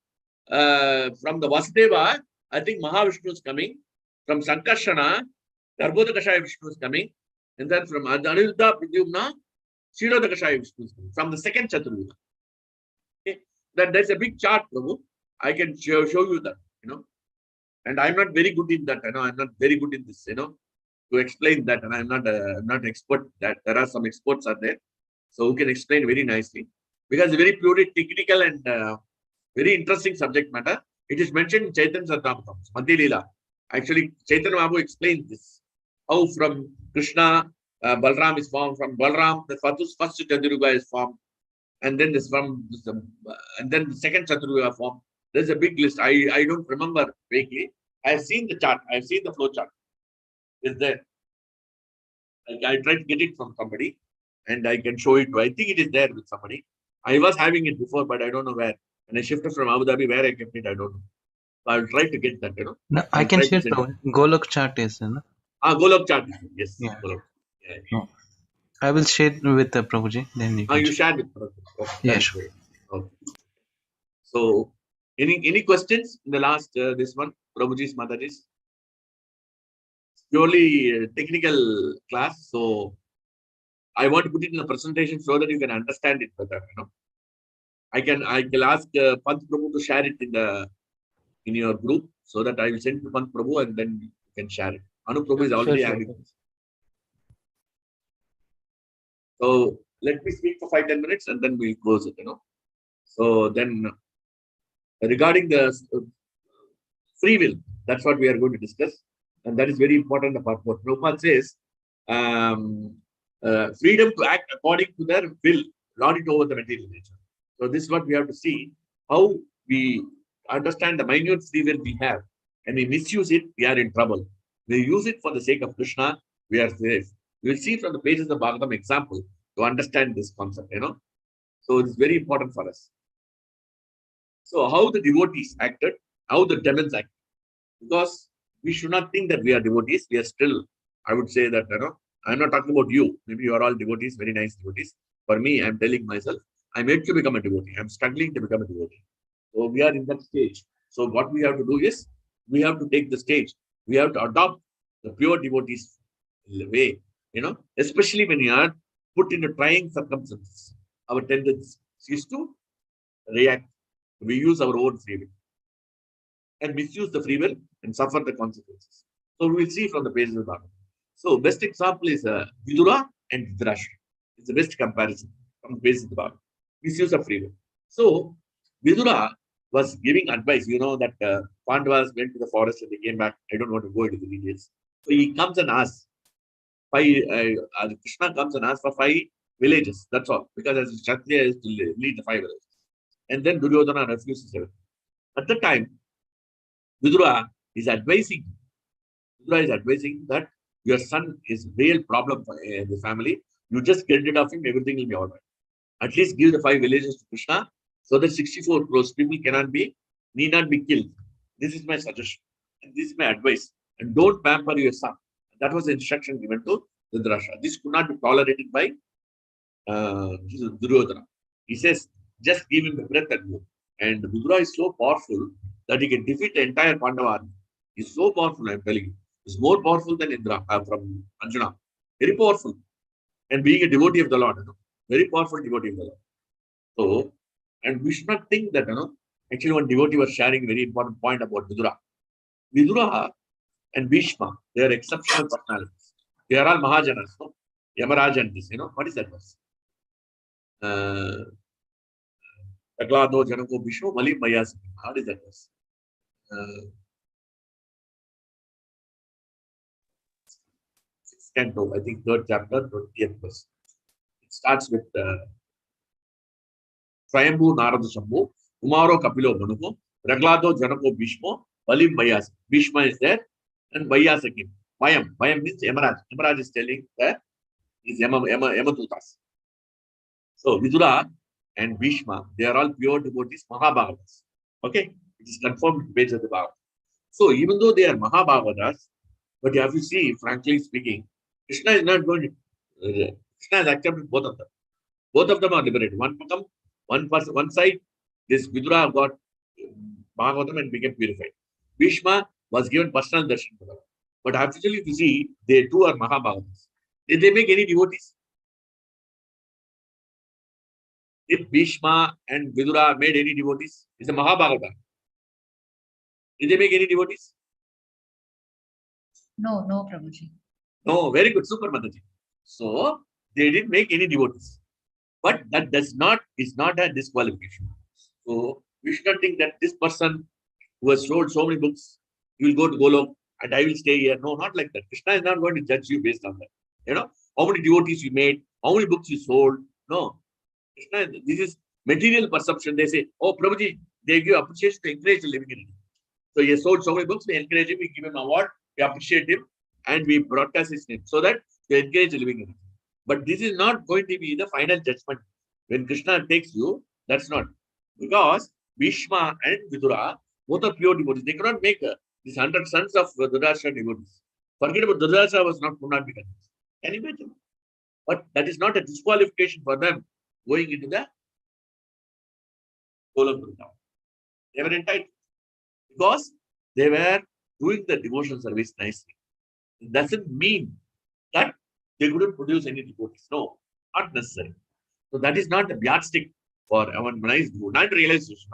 from the Vasudeva, I think Mahavishnu is coming. From Sankarshana, Garbhodakashaya Vishnu is coming. And then from Aniruddha, Pradyumna, Śrīmad-Bhāgavatam Vishnu is coming. From the second Chaturyuga. Okay. There's a big chart, Prabhu. I can show you that, And I'm not very good in that, I'm not very good in this, to explain that. And I'm not expert that. There are some experts are there. So who can explain very nicely. Because it's very purely technical and very interesting subject matter. It is mentioned in Chaitanya Charitamrita, Madhya Leela. Actually, Chaitanya Mahaprabhu explains this. How from Krishna, Balram is formed. From Balram, the first Chaturyuga is formed. And then and then the second Chaturyuga formed. There's a big list. I don't remember vaguely. I have seen the chart. I have seen the flow chart. It's there. I tried to get it from somebody and I can show it. I think it is there with somebody. I was having it before, but I don't know where. And I shifted from Abu Dhabi, where I kept it, I don't know. So I'll try to get that, No, I can share Golok chart is, Golok chart. Yes. Yeah. Golok. Yeah. No. I will share with Prabhuji. Then you can You shared with Prabhuji. Okay. Yeah, sure. Okay. So, any questions in the last this one, Prabhuji's Mataji's? Purely technical class, so I want to put it in a presentation so that you can understand it better. I can ask Pant Prabhu to share it in your group so that I will send to Pant Prabhu and then you can share it. Anu Prabhu is already having. So let me speak for 5-10 minutes and then we'll close it. So then, regarding the free will, that's what we are going to discuss, and that is very important. About what Prabhupada says, freedom to act according to their will, not it over the material nature. So this is what we have to see, how we understand the minute free will we have, and we misuse it, we are in trouble. We use it for the sake of Krishna, we are safe. We will see from the pages of Bhagavatam example to understand this concept. So it's very important for us. So how the devotees acted, how the demons acted, because we should not think that we are devotees. We are still, I would say that, I'm not talking about you. Maybe you are all devotees, very nice devotees. For me, I'm telling myself, I'm yet to become a devotee. I'm struggling to become a devotee. So we are in that stage. So what we have to do is, we have to take the stage. We have to adopt the pure devotees way, especially when you are put in a trying circumstances. Our tendency is to react. We use our own free will and misuse the free will and suffer the consequences. So we will see from the pages of Bhagavatam. So best example is Vidura and Dhritarashtra. It's the best comparison from the pages of the Bhagavatam. Misuse of free will. So Vidura was giving advice. That Pandavas went to the forest and they came back. I don't want to go into the details. So he comes and asks, Krishna comes and asks for 5 villages. That's all. Because as Kshatriya is to lead the 5 villages. And then Duryodhana refuses everything. At the time, Vidura is advising that your son is a real problem for the family. You just get rid of him, everything will be all right. At least give the 5 villages to Krishna so that 64 crores people need not be killed. This is my suggestion. And this is my advice. And don't pamper your son. That was the instruction given to Dhritarashtra. This could not be tolerated by Duryodhana. He says, just give him the breath and go. And Vidura is so powerful that he can defeat the entire Pandava army. He's so powerful, I'm telling you. He's more powerful than Indra from Anjana. Very powerful. And being a devotee of the Lord, very powerful devotee of the Lord. So, and we should not think that, actually one devotee was sharing a very important point about Vidura. Vidura and Bhishma, they are exceptional personalities. They are all Mahajanas, no? Yamaraj and this, what is that verse? Taglado Janako Bhishma, Malim Mayas. How is that verse? Canto, I think 3rd chapter, 20th verse. It starts with Swayambhu Narada Shambhu, Kumaro Kapilo Manuko, Raglado Janako Bhishma, Malim Mayas. Bhishma is there, and Vayasakim. Vayam means Yamaraj. Yamaraj is telling that is Yamatutas. So Vidura and Bhishma, they are all pure devotees, Mahabhagavatas. Okay? It is confirmed in page of the Bhagavatam. So even though they are Mahabhagavatas, but you have to see, frankly speaking, Krishna is not going to, Krishna has accepted both of them. Both of them are liberated. One side, this Vidura got Bhagavatam and became purified. Bhishma was given personal darshan to them. But actually, if you see, they too are Mahabhagavatas. Did they make any devotees? If Bhishma and Vidura made any devotees, it's a Mahabhagavata. Did they make any devotees? No, Prabhuji. No, very good, super Mataji. So they didn't make any devotees. But that is not a disqualification. So we should not think that this person who has sold so many books, you will go to Golok and I will stay here. No, not like that. Krishna is not going to judge you based on that. How many devotees you made, how many books you sold. No. Krishna, this is material perception. They say, oh, Prabhuji, they give appreciation to encourage the living entity. So he has sold so many books, we encourage him, we give him an award, we appreciate him, and we broadcast his name so that we encourage the living entity. But this is not going to be the final judgment. When Krishna takes you, that's not. Because Bhishma and Vidura, both are pure devotees. They cannot make these 100 sons of Dhritarashtra devotees. Forget about Dhritarashtra could not be convinced. Can you imagine? But that is not a disqualification for them going into the Golok Vrindavan. They were entitled because they were doing the devotional service nicely. It doesn't mean that they couldn't produce any devotees. No, not necessary. So that is not a yardstick for our nice not realization.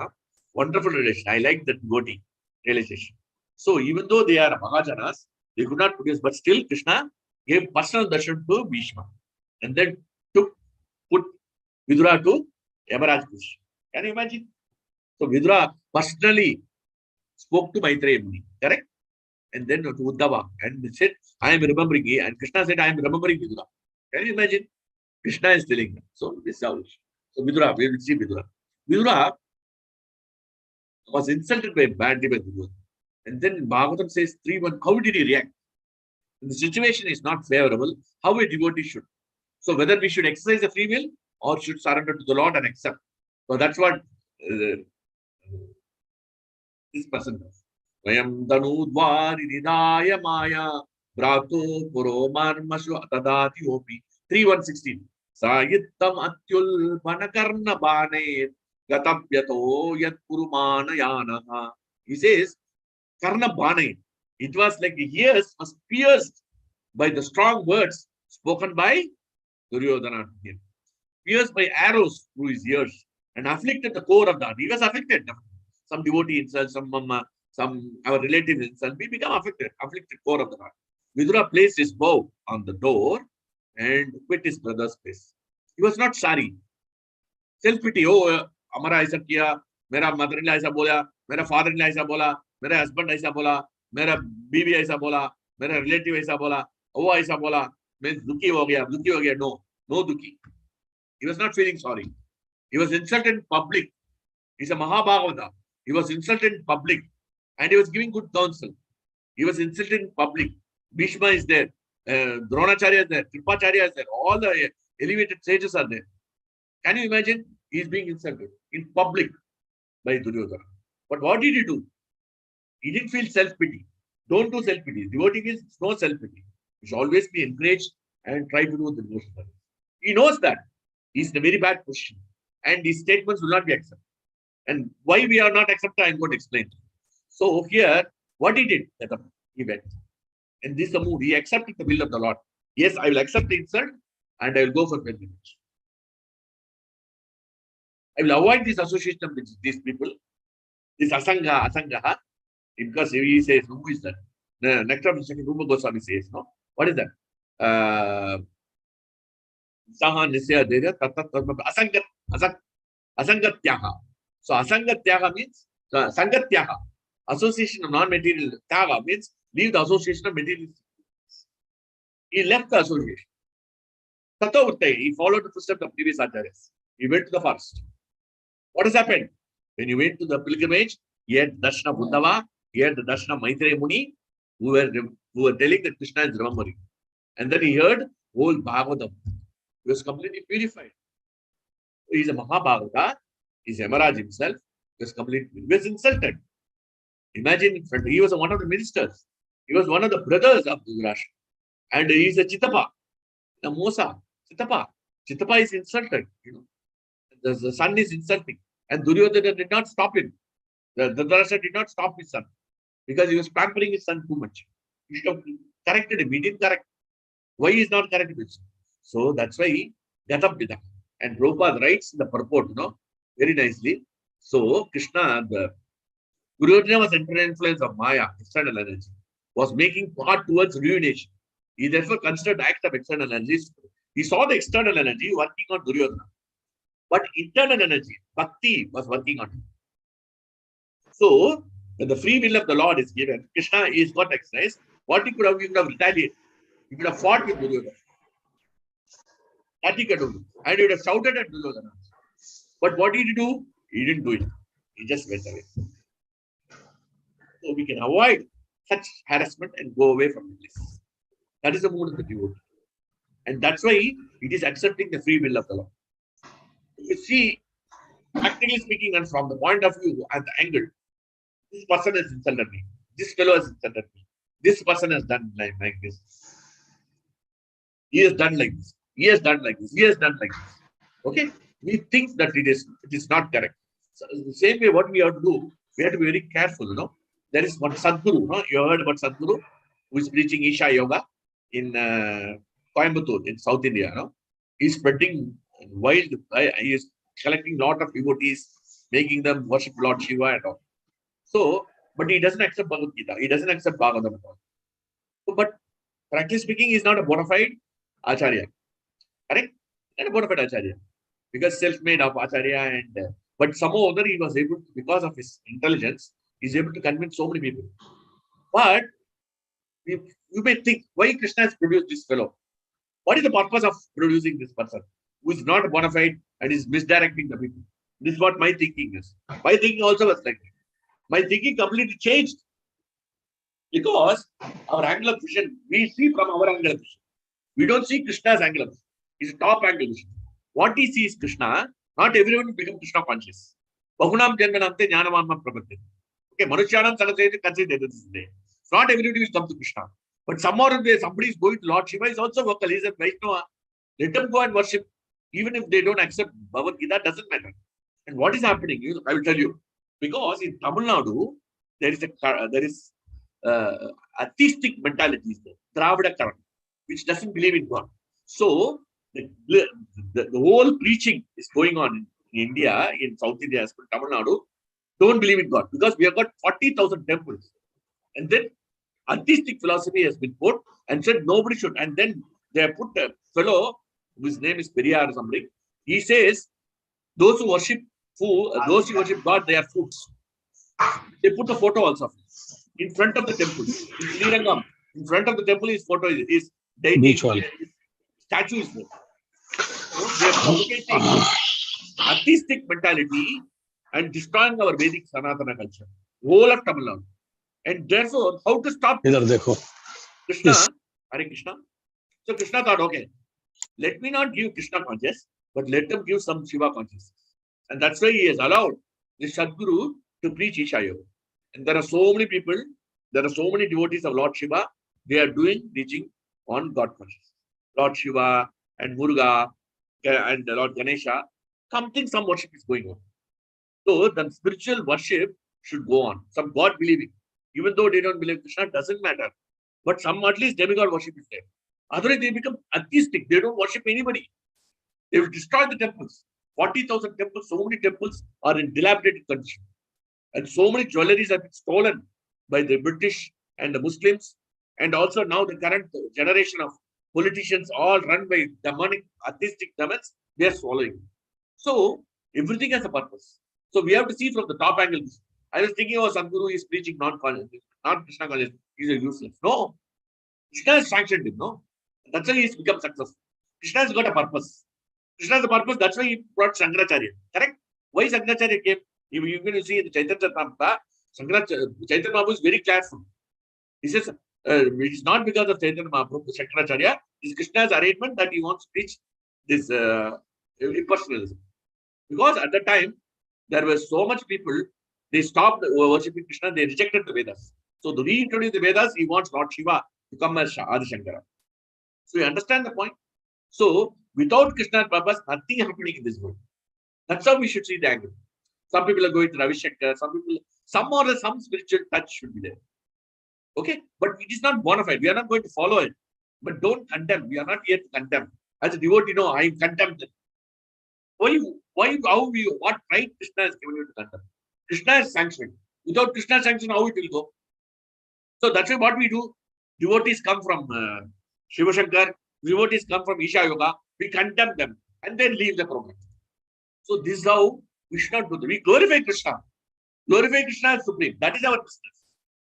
Wonderful realization. I like that devotee realization. So even though they are Mahajanas, they could not produce, but still Krishna gave personal darshan to Bhishma and then put Vidura to Yamaraj Kush. Can you imagine? So Vidura personally spoke to Maitreya Muni, correct? And then to Uddhava and said, I am remembering you. And Krishna said, I am remembering Vidura. Can you imagine? Krishna is telling them. So this is how. So Vidura, we will see Vidura. Vidura was insulted badly by Vidura. And then Bhagavatam says 3:1, how did he react? When the situation is not favorable, how a devotee should. So whether we should exercise the free will or should surrender to the Lord and accept. So that's what this person does. Vayam Danudvari Nidaya Maya Brato Puro Marmashu Atadati Hopi 3:116. Sayittam Atyul Panakarna Bane Gatapyato Yat Purumana Yanaha. He says, Karna Bane. It was like the ears was pierced by the strong words spoken by Duryodhana. Pierced by arrows through his ears and afflicted the core of the heart. He was afflicted. Some devotee insult, some our relatives insult. We become afflicted core of the heart. Vidura placed his bow on the door and quit his brother's place. He was not sorry. Self-pity. Oh, Amara aisa kiya, mera mother-in-law aisa bola, mera father-in-law aisa bola, mera husband aisa bola, mera bibi aisa bola, mera relative aisa bola, oh aisa bola, means dukhi ho gaya. No dukhi. He was not feeling sorry. He was insulted in public. He's a Mahabhagavata. He was insulted in public and he was giving good counsel. He was insulted in public. Bhishma is there. Dronacharya is there. Kripacharya is there. All the elevated sages are there. Can you imagine? He is being insulted in public by Duryodhana. But what did he do? He didn't feel self-pity. Don't do self-pity. Devoting is no self-pity. You should always be encouraged and try to do the devotion service. He knows that he's in a very bad position and his statements will not be accepted. And why we are not accepted, I'm going to explain. So here, what he did, he went. And this is the mood. He accepted the will of the Lord. Yes, I will accept the insult and I will go for pilgrimage. I will avoid this association with these people, this asangaha, because he says, who is that? The Nectar of Rupa Goswami says, no? What is that? Saha Nisya Deda Asangatyaha. So Asangatyaha means Sangatyaha. Association of non-material tyaga means leave the association of material. He left the association. Tato Uttai, he followed the footsteps of previous acharyas. He went to the forest. What has happened? When he went to the pilgrimage, he had Darshana Buddhava, he had the Darshana Maitreya Muni, who were telling that Krishna is remembering. And then he heard whole Bhagavatam. He was completely purified. He is a Mahabhagavata, he is Yamaraj himself, he was completely, he was insulted. Imagine, he was one of the ministers. He was one of the brothers of Dhritarashtra. And he is a Chitapa, a Mosa, Chitapa. Chitapa is insulted, The son is insulting. And Duryodhana did not stop him. The Dhritarashtra did not stop his son. Because he was pampering his son too much. He should have corrected him. He didn't correct. Why he is not corrected? So that's why he got up with that. And Prabhupada writes in the purport, very nicely. So Krishna, the Duryodhana was under influence of Maya, external energy, was making path towards ruination. He therefore considered the act of external energy. He saw the external energy working on Duryodhana. But internal energy, Bhakti, was working on him. So, when the free will of the Lord is given, Krishna is got exercised. What he could have retaliated. He could have fought with Duryodhana. That he could do. And he would have shouted at Duryodhana. But what did he do? He didn't do it. He just went away. So we can avoid such harassment and go away from this. That is the mood of the devotee. And that's why it is accepting the free will of the Lord. You see, practically speaking, and from the point of view and the angle, this person has insulted me. This fellow has insulted me. This person has done like this. He has done like this. He has done like this. He has done like this. Okay? We think that it is not correct. So the same way, what we have to do, we have to be very careful, There is one Sadguru, You heard about Sadguru, who is preaching Isha Yoga in Coimbatore, in South India, He's spreading wild, he is collecting a lot of devotees, making them worship Lord Shiva and all. So, but he doesn't accept Bhagavad Gita. He doesn't accept Bhagavatam at all. So, but frankly speaking, he is not a bona fide Acharya. Correct? Not a bona fide Acharya. Because self-made of Acharya but somehow other he was able to, because of his intelligence, he's able to convince so many people. But you may think, why Krishna has produced this fellow? What is the purpose of producing this person who is not a bona fide and is misdirecting the people? This is what my thinking is. My thinking also was like that. My thinking completely changed. Because our angle of vision, we see from our angle of vision. We don't see Krishna's angle of vision. It's a top angle vision. What he sees Krishna, not everyone will become Krishna conscious. Bahunam janmanamte jnanamanam prabhate. Okay, Manushyanam salasayate consider this day. Not everybody will come to Krishna. But somewhere somebody is going to Lord Shiva is also vocal. He is a Vaishnava. Let them go and worship. Even if they don't accept Bhagavad Gita, doesn't matter. And what is happening? I will tell you. Because in Tamil Nadu, there is atheistic mentality, Dravida current, which doesn't believe in God. So the whole preaching is going on in India, in South India, as well, Tamil Nadu, don't believe in God because we have got 40,000 temples. And then atheistic philosophy has been put and said nobody should. And then they have put a fellow whose name is Periyar or something. He says those who worship those who worship God, they are fools. They put a photo also in front of the temple. In Srirangam, in front of the temple, his photo is deity. Statue is there. So they are propagating atheistic mentality and destroying our Vedic Sanatana culture. Whole of Tamil Nadu. And therefore, how to stop Krishna? Hare Krishna. So Krishna thought, okay, let me not give Krishna consciousness, but let them give some Shiva consciousness. And that's why he has allowed this Sadguru to preach Isha Yoga. And there are so many people, there are so many devotees of Lord Shiva, they are doing teaching on God consciousness. Lord Shiva and Muruga and Lord Ganesha, some worship is going on. So the spiritual worship should go on. Some God believing, even though they don't believe Krishna, doesn't matter. But some at least demigod worship is there. Otherwise, they become atheistic. They don't worship anybody. They will destroy the temples. 40,000 temples, so many temples are in dilapidated condition. And so many jewelries have been stolen by the British and the Muslims. And also now the current generation of politicians, all run by demonic, atheistic demons, they are swallowing. So everything has a purpose. So we have to see from the top angle. I was thinking, oh, some guru is preaching non-Krishna consciousness. He's a useless. No. Krishna has sanctioned him, no? That's why he's become successful. Krishna has got a purpose. Krishna has a purpose, that's why he brought Shankaracharya. Correct? Why Shankaracharya came? You're going to see in the Chaitanya Charitamrita, Chaitanya Mahaprabhu is very careful. He says, it is not because of Chaitanya Mahaprabhu, Shankaracharya, it's Krishna's arrangement that he wants to teach this impersonalism. Because at the time, there were so much people, they stopped worshipping Krishna, they rejected the Vedas. So to reintroduce the Vedas, he wants Lord Shiva to come as Adi Shankara. So you understand the point? So without Krishna's purpose, nothing happening in this world. That's how we should see the angle. Some people are going to Ravi Shankar, some spiritual touch should be there. Okay? But it is not bona fide. We are not going to follow it. But don't condemn. We are not here to condemn. As a devotee, no, I am condemned. What right Krishna has given you to condemn? Krishna is sanctioned. Without Krishna's sanction, how it will go? So that's why what we do. Devotees come from Shiva Shankar, devotees come from Isha Yoga, we condemn them and then leave the program. So this is how we should not do that. We glorify Krishna. Glorify Krishna as supreme. That is our business.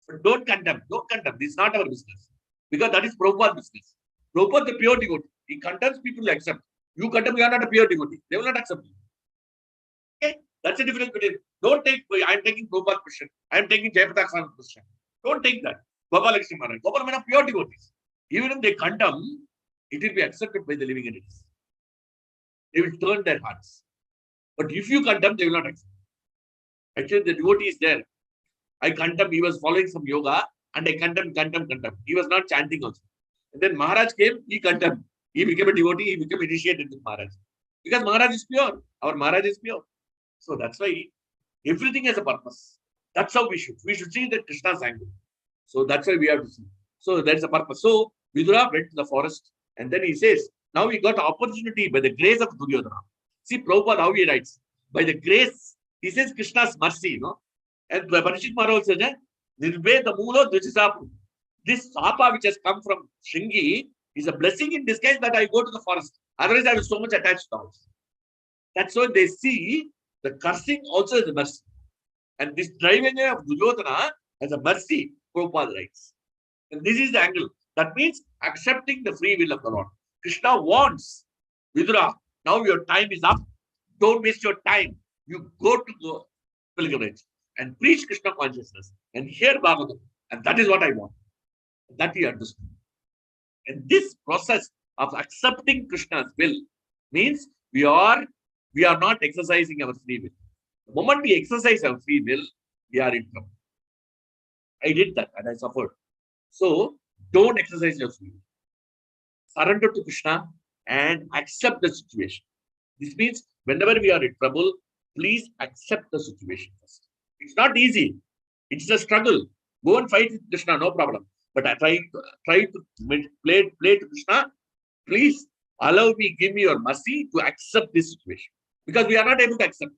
But don't condemn. Don't condemn. This is not our business. Because that is Prabhupada's business. Prabhupada, the pure devotee. He condemns people to accept. You condemn, you are not a pure devotee. They will not accept you. Okay? That's the difference between. Don't take, I am taking Prabhupada's question. I am taking Jayapataka's question. Don't take that. Gopal Lakshmi Maharaj. Gopal Maharaj are pure devotees. Even if they condemn, it will be accepted by the living entities. They will turn their hearts. But if you condemn, they will not accept. Actually, the devotee is there. I condemn, he was following some yoga, and I condemn. He was not chanting also. And then Maharaj came, he condemned. He became a devotee, he became initiated with Maharaj. Because Maharaj is pure. Our Maharaj is pure. So that's why everything has a purpose. That's how we should. We should see the Krishna's angle. So that's why we have to see. So that's the purpose. So Vidura went to the forest, and then he says, now we got opportunity by the grace of Duryodhana. See Prabhupada how he writes. By the grace, he says Krishna's mercy, you know. And Parishit Maharaj says, Nirve the Mulo Dvisapu. This Sapa which has come from Shringi is a blessing in disguise that I go to the forest. Otherwise, I was so much attached to the house. That's why they see the cursing also as a mercy. And this driving of Duryodhana as a mercy, Prabhupada writes. And this is the angle. That means accepting the free will of the Lord. Krishna wants Vidura. Now your time is up. Don't waste your time. You go to the pilgrimage and preach Krishna consciousness and hear Bhagavatam. And that is what I want. That he understood. And this process of accepting Krishna's will means we are not exercising our free will. The moment we exercise our free will, we are in trouble. I did that and I suffered. So don't exercise your free will. Surrender to Krishna and accept the situation. This means whenever we are in trouble, please accept the situation first. It's not easy. It's a struggle. Go and fight with Krishna, no problem. But I try to play to Krishna. Please allow me, give me your mercy to accept this situation. Because we are not able to accept.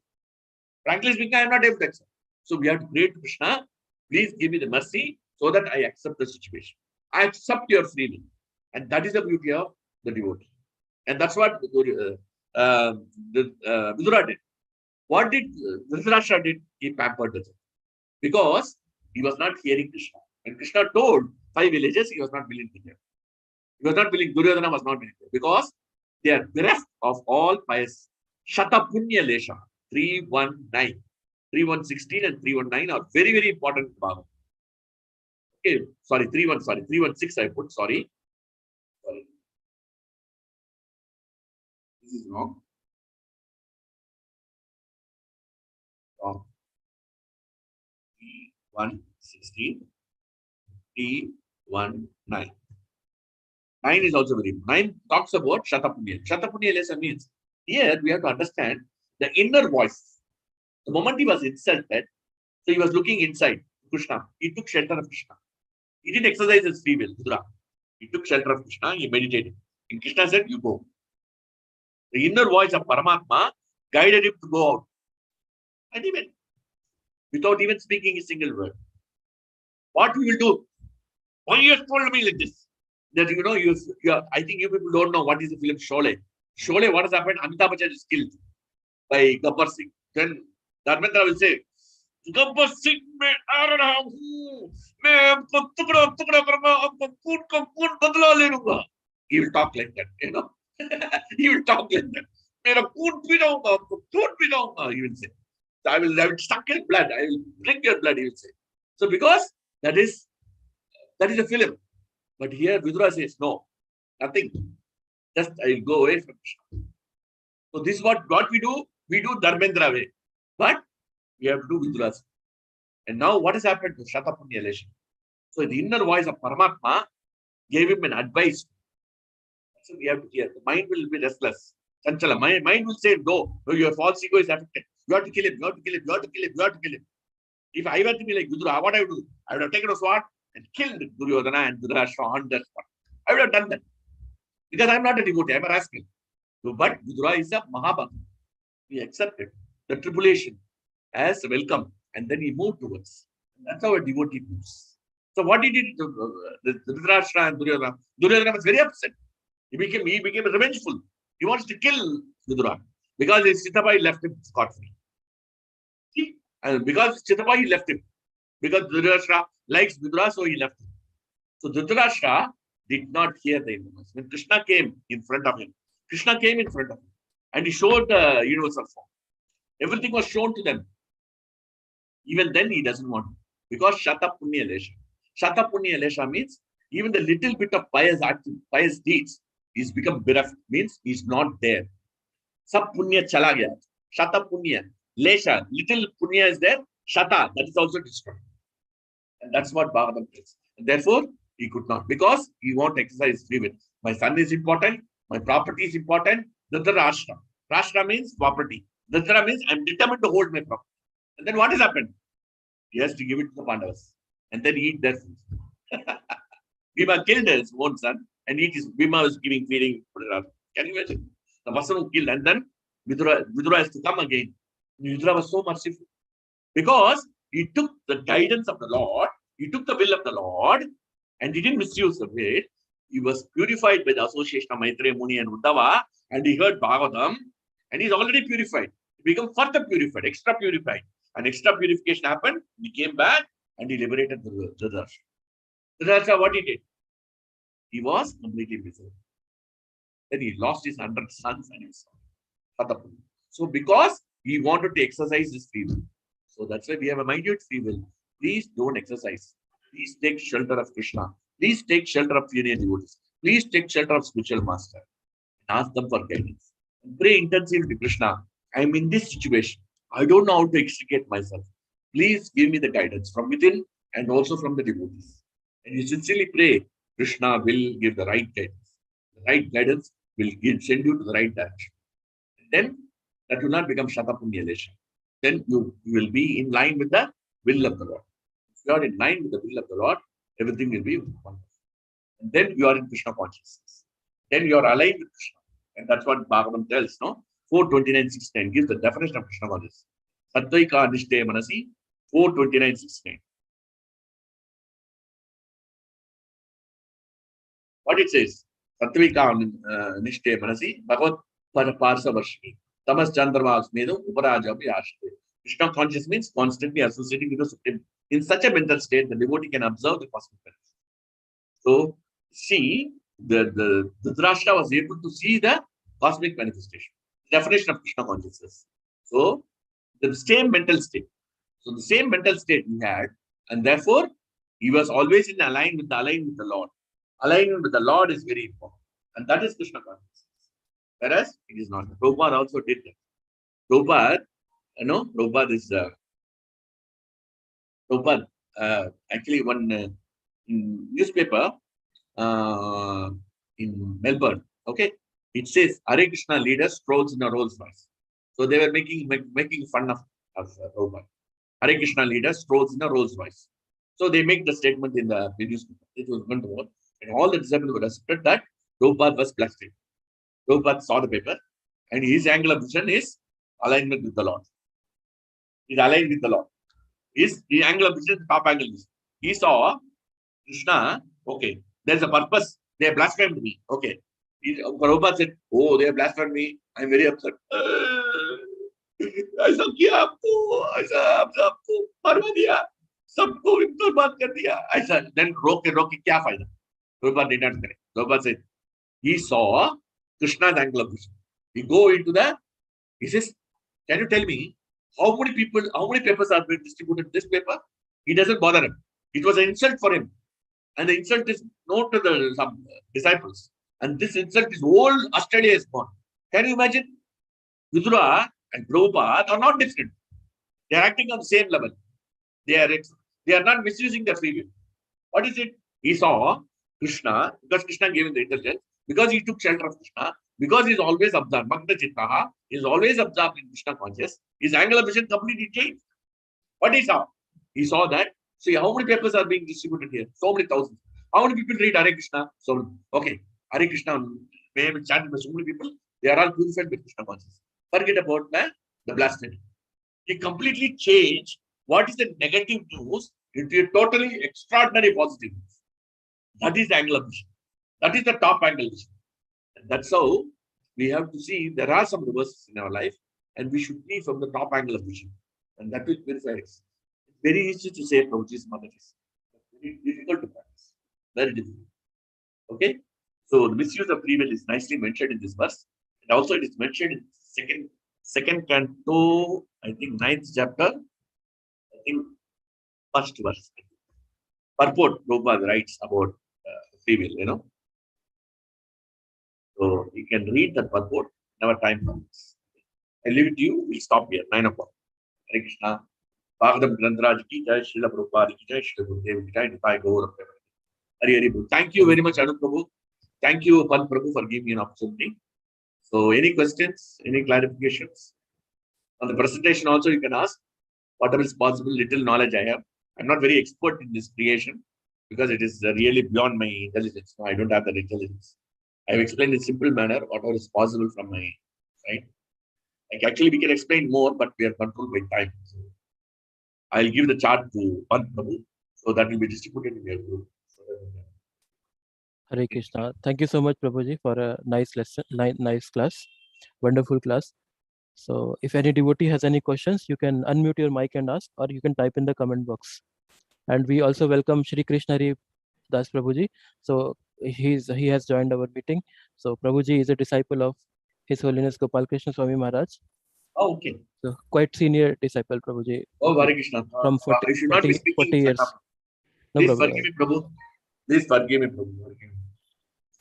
Frankly speaking, I am not able to accept. So we have to pray to Krishna. Please give me the mercy so that I accept the situation. I accept your free will. And that is the beauty of the devotee. And that's what Vidura did. What did Dhritarashtra did? He pampered the children. Because he was not hearing Krishna. And Krishna told 5 villages, he was not willing to hear. He was not willing, Duryodhana was not willing to hear. Because they are bereft of all pious. Shata Punya Lesha, 319. 3116 and 319 are very, very important. Okay, 316 I put, sorry. This is wrong. 316, 319. 9 is also very important. 9 talks about Shatapunya. Shatapunya lesson means here we have to understand the inner voice. The moment he was insulted, so he was looking inside Krishna. He took shelter of Krishna. He didn't exercise his free will, Vidura. He took shelter of Krishna, he meditated. And Krishna said, you go. The inner voice of Paramatma guided him to go out. And he went without even speaking a single word. What we will do? Why you have told me like this? That I think you people don't know what is the film Sholay. Sholay, what has happened? Amitabh Bachchan is killed by Gabbar Singh. Then Dharmendra will say, Gabbar Singh, he will talk like that, he will talk like that. He will say. So I will suck your blood. I will drink your blood, he will say. So because that is a film. But here Vidura says, no, nothing. Just I will go away from Krishna. So this is what we do. We do Dharmendra way. But we have to do Vidura's. And now what has happened to Shatapunya elation? So the inner voice of Paramatma gave him an advice. So we have to hear. The mind will be restless. Chanchala. My mind will say, no, your false ego is affected. You have to kill him. You have to kill him. You have to kill him. You have to kill him. If I were to be like Vidura, what I would do? I would have taken a sword and killed Duryodhana and Dhritarashtra on that spot. I would have done that. Because I'm not a devotee, I'm a rascal. So, but Vidura is a Mahabhakta. He accepted the tribulation as welcome and then he moved towards. That's how a devotee moves. So what he did to Dhritarashtra and Duryodhana? Duryodhana was very upset. He became revengeful. He wants to kill Vidura because his Chitapai left him scot-free. See? And because Chitapai left him. Because Dhritarashtra likes Vidura, so he left him. So Dhritarashtra did not hear the universe. When Krishna came in front of him, and he showed the universal form. Everything was shown to them. Even then he doesn't want to. Because Shata Punya Lesha. Shata Punya Lesha means even the little bit of pious deeds is become bereft, means he's not there. Sab Punya chala gaya. Shata Punya. Lesha, little Punya is there. Shata, that is also destroyed. And that's what Bhagavatam tells. And therefore, he could not. Because he won't exercise free will. My son is important. My property is important. Dhritarashtra. Rashtra means property. Dhritra means I'm determined to hold my property. And then what has happened? He has to give it to the Pandavas. And then eat their food. Bhima killed his own son. And Bhima was feeding. Can you imagine? The person who killed. And then Vidura has to come again. Vidura was so merciful. Because he took the guidance of the Lord. He took the will of the Lord. And he didn't misuse the way. He was purified by the association of Maitreya Muni and Uddhava. And he heard Bhagavatam. And he's already purified. He became further purified, extra purified. And extra purification happened. He came back and he liberated the Dhritarashtra. Dhritarashtra, what he did? He was completely miserable. Then he lost his 100 sons and his son. So because he wanted to exercise his free will. So that's why we have a minute free will. Please don't exercise. Please take shelter of Krishna. Please take shelter of pure devotees. Please take shelter of spiritual master. And ask them for guidance. And pray intensively to Krishna. I am in this situation. I don't know how to extricate myself. Please give me the guidance from within and also from the devotees. And you sincerely pray, Krishna will give the right guidance. The right guidance will send you to the right direction. And then that will not become Shatapunya Lesha. Then you will be in line with the will of the Lord. If you are in line with the will of the Lord, everything will be wonderful. And then you are in Krishna consciousness. Then you are aligned with Krishna. And that's what Bhagavatam tells, no? 4.29.69 gives the definition of Krishna consciousness. Sattvaika Nishte Manasi, 4.29.69. What it says? Sattvaika Nishte Manasi, Bhagavat Parsa Varshini. Tamas Chandramas Medam Uparaja Vyashite. Krishna consciousness means constantly associating with the Supreme. In such a mental state, the devotee can observe the cosmic benefits. So, see, the Dhritarashtra was able to see the cosmic manifestation. Definition of Krishna consciousness. So, the same mental state. So, the same mental state he had, and therefore, he was always in alignment with the Lord. Alignment with the Lord is very important. And that is Krishna consciousness. Whereas, it is not. Prabhupada also did that. Prabhupada, Prabhupada is actually one newspaper in Melbourne. Okay, it says Hare Krishna leader strolls in a Rolls Royce. So they were making fun of Prabhupada. Hare Krishna leader strolls in a Rolls Royce. So they make the statement in the newspaper. It was going to work, and all the disciples were accepted that Prabhupada was blaspheming. Prabhupada saw the paper, and his angle of vision is alignment with the Lord. He's aligned with the Lord. The angle of vision, top angle is. He saw Krishna, okay, there's a purpose. They blasphemed me. Okay. Prabhupada said, oh, they blasphemed me. I'm very upset. ऐसा किया आपको, ऐसा आपको मरवा दिया, सबको इतना बात कर दिया, ऐसा. Then रोक के क्या फायदा? Prabhupada did not correct. Prabhupada said, he saw Krishna's angle of vision. He go into he says, can you tell me how many papers are being distributed? This paper? He doesn't bother him. It was an insult for him. And the insult is known to some disciples. And this insult is whole Australia is born. Can you imagine? Vidura and Prabhupada are not different. They are acting on the same level. They are not misusing their free will. What is it? He saw Krishna, because Krishna gave him the intelligence, because he took shelter of Krishna, because he is always absorbed. Bhakta Chittaha is always absorbed in Krishna conscious. His angle of vision completely changed. What he saw? He saw that. See how many papers are being distributed here? So many thousands. How many people read Hare Krishna? So okay, Hare Krishna may have been chanted by so many people. They are all purified with Krishna consciousness. Forget about the blasphemy. He completely changed what is the negative news into a totally extraordinary positive news. That is the angle of vision. That is the top angle vision. And that's how we have to see there are some reverses in our life, and we should be from the top angle of vision. And that will purify us. It's very easy to say Prabhuji's mother is. Very difficult to practice. Very difficult. Okay? So the misuse of free will is nicely mentioned in this verse. And also it is mentioned in second canto, I think 9th chapter, I think first verse. Purport, Prabhupada writes about free will, So you can read that purport whenever time comes. I leave it to you. We'll stop here, 9 o'clock. Hare Krishna. Bhagavatam Grantaraj ki jai, Srila Prabhupada ki jai, Srila Gurudev ki jai, Nitai Gaur. Hari Bol. Thank you very much, Anup Prabhu. Thank you, Pan Prabhu, for giving me an opportunity. So, any questions, any clarifications? On the presentation also you can ask. Whatever is possible, little knowledge I have. I'm not very expert in this creation because it is really beyond my intelligence. So I don't have that intelligence. I've explained in a simple manner whatever is possible from my side. Like actually, we can explain more, but we are controlled by time. So I'll give the chart to Pan Prabhu, so that will be distributed in your group. Hare Krishna. Thank you so much, Prabhuji, for a nice lesson, nice class, wonderful class. So if any devotee has any questions, you can unmute your mic and ask, or you can type in the comment box. And we also welcome Shri Krishna Das Prabhuji. So he has joined our meeting. So Prabhuji is a disciple of His Holiness Gopal Krishna Swami Maharaj. Oh, okay. So quite senior disciple, Prabhuji. Oh, Hare Krishna. From 40 years. No, please forgive me, Prabhu. Please forgive me, Prabhu.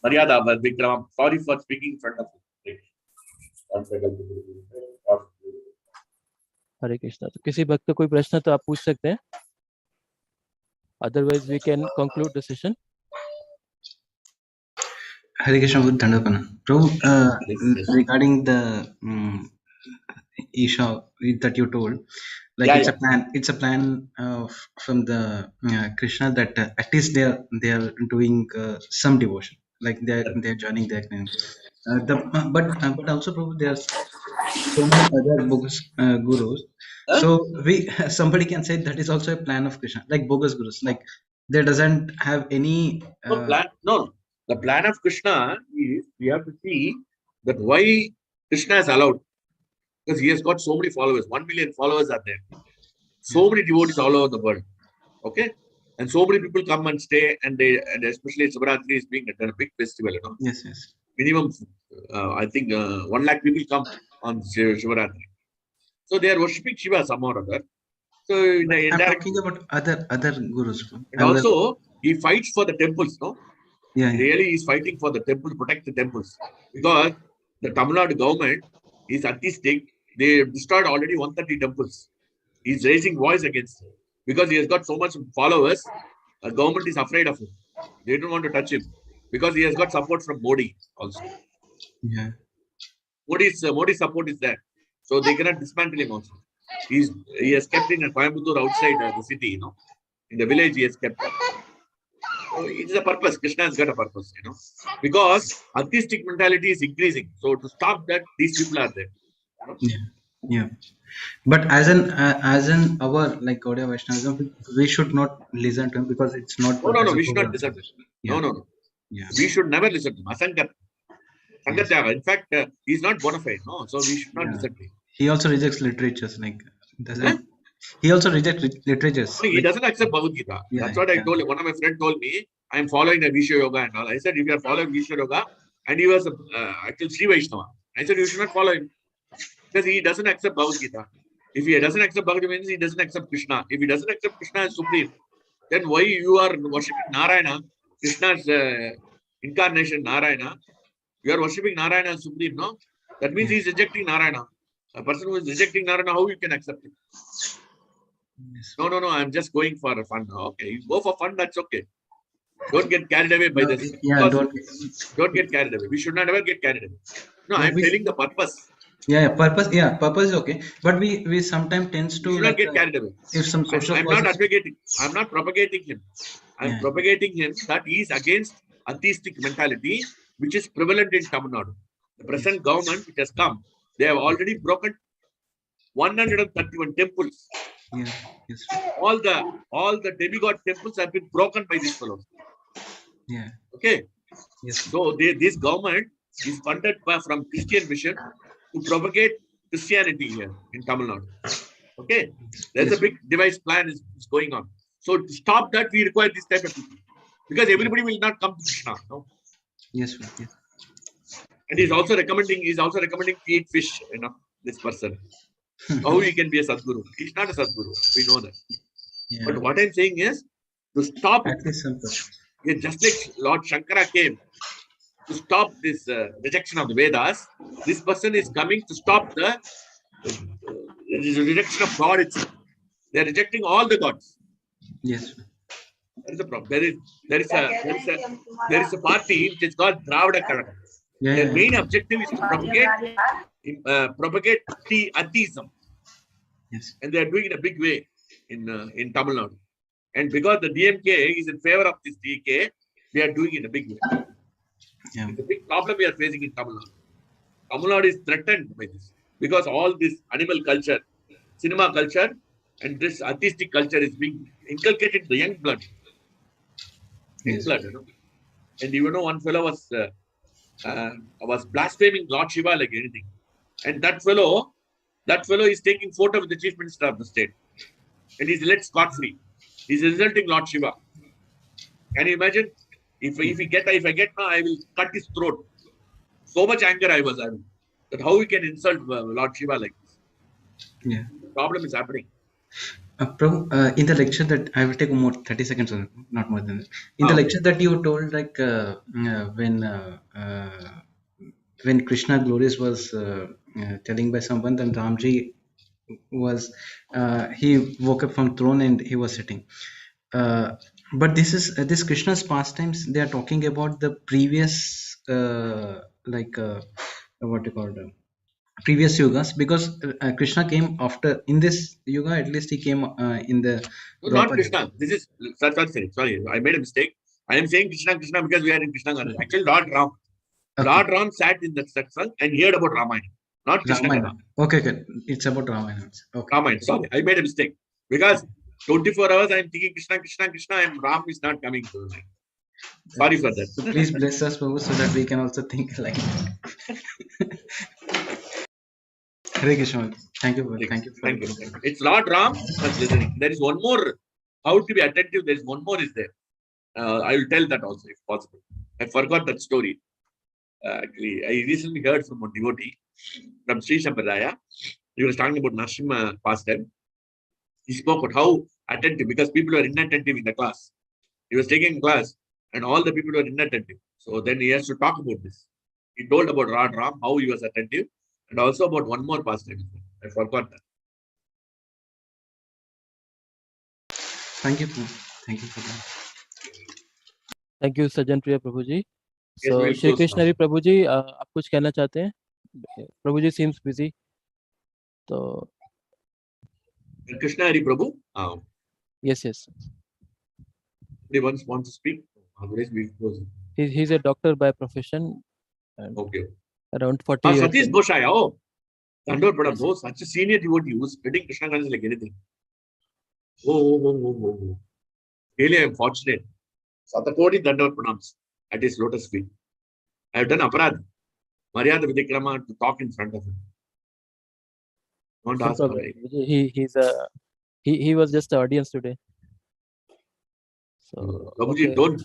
Maryada, Vikram, sorry for speaking in front of you. हरे कृष्णा. तो किसी भक्त को कोई प्रश्न तो आप पूछ सकते हैं. Otherwise, we can conclude the session. Hare Krishna, good Dandapana. Prabhu, regarding the Isha that you told, like it's a plan from the Krishna that at least they are doing some devotion, like they are joining their but also Prabhu, there's so many other bogus gurus. So somebody can say that is also a plan of Krishna, like bogus gurus, like there doesn't have any no. The plan of Krishna is we have to see that why Krishna is allowed, because he has got so many followers. 1 million followers are there. So many devotees all over the world. Okay, and so many people come and stay, and especially Shivaratri is being a big festival. Yes. Minimum, I think 1 lakh people come on Shivaratri. So they are worshipping Shiva somehow or other. So I'm talking about other gurus. And also he fights for the temples, no? Yeah. He really is fighting for the temple, protect the temples. Because the Tamil Nadu government is artistic. They destroyed already 130 temples. He's raising voice against him. Because he has got so much followers, the government is afraid of him. They don't want to touch him. because he has got support from Modi also. Yeah. Modi's support is there, so they cannot dismantle him also. He has kept in a Coimbatore outside the city, in the village he has kept. So it is a purpose. Krishna has got a purpose, because artistic mentality is increasing. So to stop that, these people are there. Yeah. But as an our like Gaudiya Vaishnavism, we should not listen to him because it's not. No, we should not listen to him. Yeah. No. Yeah. We should never listen to him. Asankat. Sangatyaga. In fact, he is not bona fide. No, so we should not listen to him. He also rejects literatures. Like he also rejects literatures. He doesn't accept Bhagavad Gita. That's what I told him. One of my friends told me, I am following the Visha Yoga and all. I said, if you are following Visha Yoga, and he was actually Sri Vaishnava, I said, you should not follow him because he doesn't accept Bhagavad Gita. If he doesn't accept Bhagavad Gita, means he doesn't accept Krishna. If he doesn't accept Krishna as supreme, then why you are worshipping Narayana, Krishna's incarnation Narayana? You are worshipping Narayana as supreme, no? That means he is rejecting Narayana. A person who is rejecting Narayana, how you can accept him? No, I'm just going for fun. Okay, you go for fun, that's okay. Don't get carried away by this. Yeah, don't get carried away. We should not ever get carried away. No, I'm telling the purpose. Yeah, purpose. Yeah, purpose is okay, but we sometimes tends to should not get carried away. If some social I'm not advocating. I'm not propagating him. I'm propagating him that he is against atheistic mentality, which is prevalent in Tamil Nadu. The present government which has come, they have already broken 131 temples. Yeah. Yes. All the demigod temples have been broken by these fellows. Yeah. Okay. Yes. So this government is funded from Christian mission to propagate Christianity here in Tamil Nadu. Okay. There's a big device plan is going on. So to stop that, we require this type of people. Because everybody will not come to Krishna. No? Yes. And he's also recommending to eat fish, this person. How he can be a Sadguru? He's not a Sadguru. We know that. Yeah. But what I'm saying is to stop just like Lord Shankara came to stop this rejection of the Vedas, this person is coming to stop the rejection of God itself. They are rejecting all the gods. Yes. That is the problem. There is a party which is called Dravida Kazhagam. Their main objective is to propagate atheism. Yes. And they are doing it in a big way in Tamil Nadu. And because the DMK is in favor of this DK, they are doing it in a big way. Yeah. It's a big problem we are facing in Tamil Nadu. Tamil Nadu is threatened by this because all this animal culture, cinema culture, and this atheistic culture is being inculcated in the young blood. And one fellow was blaspheming Lord Shiva like anything. And that fellow is taking photo with the chief minister of the state. And he's let scot-free. He's insulting Lord Shiva. Can you imagine? If I get now, I will cut his throat. So much anger I was having. That how we can insult Lord Shiva like this. Yeah. The problem is happening. Prabhu, in the lecture that I will take more 30 seconds, or not more than that. In the lecture that you told, like when Krishna Glorious was telling by someone, then Ramji was he woke up from throne and he was sitting. But this Krishna's pastimes. They are talking about the previous what you call it. Previous yugas, because Krishna came after in this yuga. At least he came in the not Krishna. This is sorry, I made a mistake. I am saying Krishna because we are in Krishna. Actually, Lord Ram. Okay. Lord Ram sat in that satsang and heard about Ramayana, not Krishna. Ramayana. Okay. It's about Ramayana. Okay. Ramayana. Sorry, I made a mistake because 24 hours I am thinking Krishna, and Ram is not coming to me. Sorry for that. So please bless us, Prabhu, so that we can also think like that. Hare Krishna. Thank you. It's Lord Ram that's listening. There is one more. How to be attentive? There is one more is there. I will tell that also if possible. I forgot that story. Actually, I recently heard from a devotee from Śrīmad-Bhāgavatam. He was talking about Narasimha pastime. He spoke about how attentive, because people were inattentive in the class. He was taking class and all the people were inattentive. So then he has to talk about this. He told about Lord Ram, how he was attentive, and also about one more pastime. I forgot that. Thank you for that. Thank you, Sajjan Priya Prabhuji. Yes, So we'll Shri close Krishna now. जी, प्रभु जी आप कुछ कहना चाहते हैं? प्रभु जी seems busy. तो Krishna Hari Prabhu. yes. Anybody wants to speak? Otherwise, we'll close. He's a doctor by profession and Okay. around 40 years. Satish Boshaya. Oh, Tandor Bada Yes. Bose, such a senior devotee who's spreading Krishna consciousness like anything. Oh. Really, I'm fortunate. Satakoti Dandor pronounced at his lotus feet. I have done aparad. Maryada Vidikrama to talk in front of him. Don't No ask problem. Maryada. He was just the audience today. So Prabhuji, okay. don't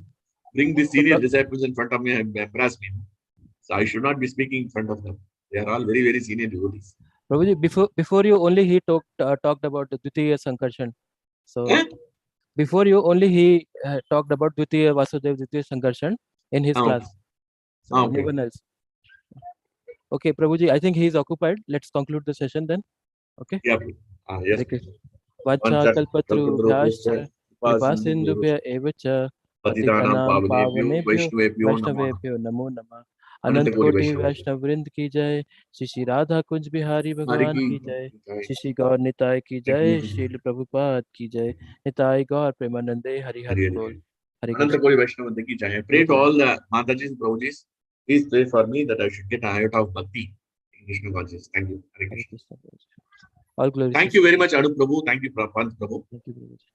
bring the senior So, disciples in front of me and embarrass me. So I should not be speaking in front of them. They are all very, very senior devotees. Prabhuji, before you only he talked about the Dvitiya Sankarshan. So before you only he talked about Dvitiya Vasudev Dvitiya Sankarshan in his class. So Okay. no one else. Okay, Prabhuji, I think he is occupied. Let's conclude the session then. Okay. Yeah. Yes. Vacha kalpatru bhyascha kripa sindhubhya evacha patitanam pavanebhyo vaishnavebhyo namo namah. अनंत कोटि वैष्णव वृंद की जय, श्री श्री राधा कुंज बिहारी भगवान की जय, श्री श्री गौर निताय की जय, श्रील प्रभुपाद की जय, निताय गौर प्रेमानंदे हरि हरि बोल. Hare Ananta Kori Vaishnava Ki Jai. I pray to all the Matajis and Prabhujis, please pray for me that I should get an iota of bhakti in Krishna consciousness. Thank you. Hare Krishna. All glory. Thank you very much, Anu Prabhu. Thank you, Pant Prabhu. Thank you, Prabhuji.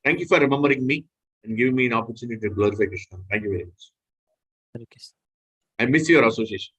Thank you for remembering me and giving me an opportunity to glorify Krishna. Thank you very much. Hare Krishna. I miss your association.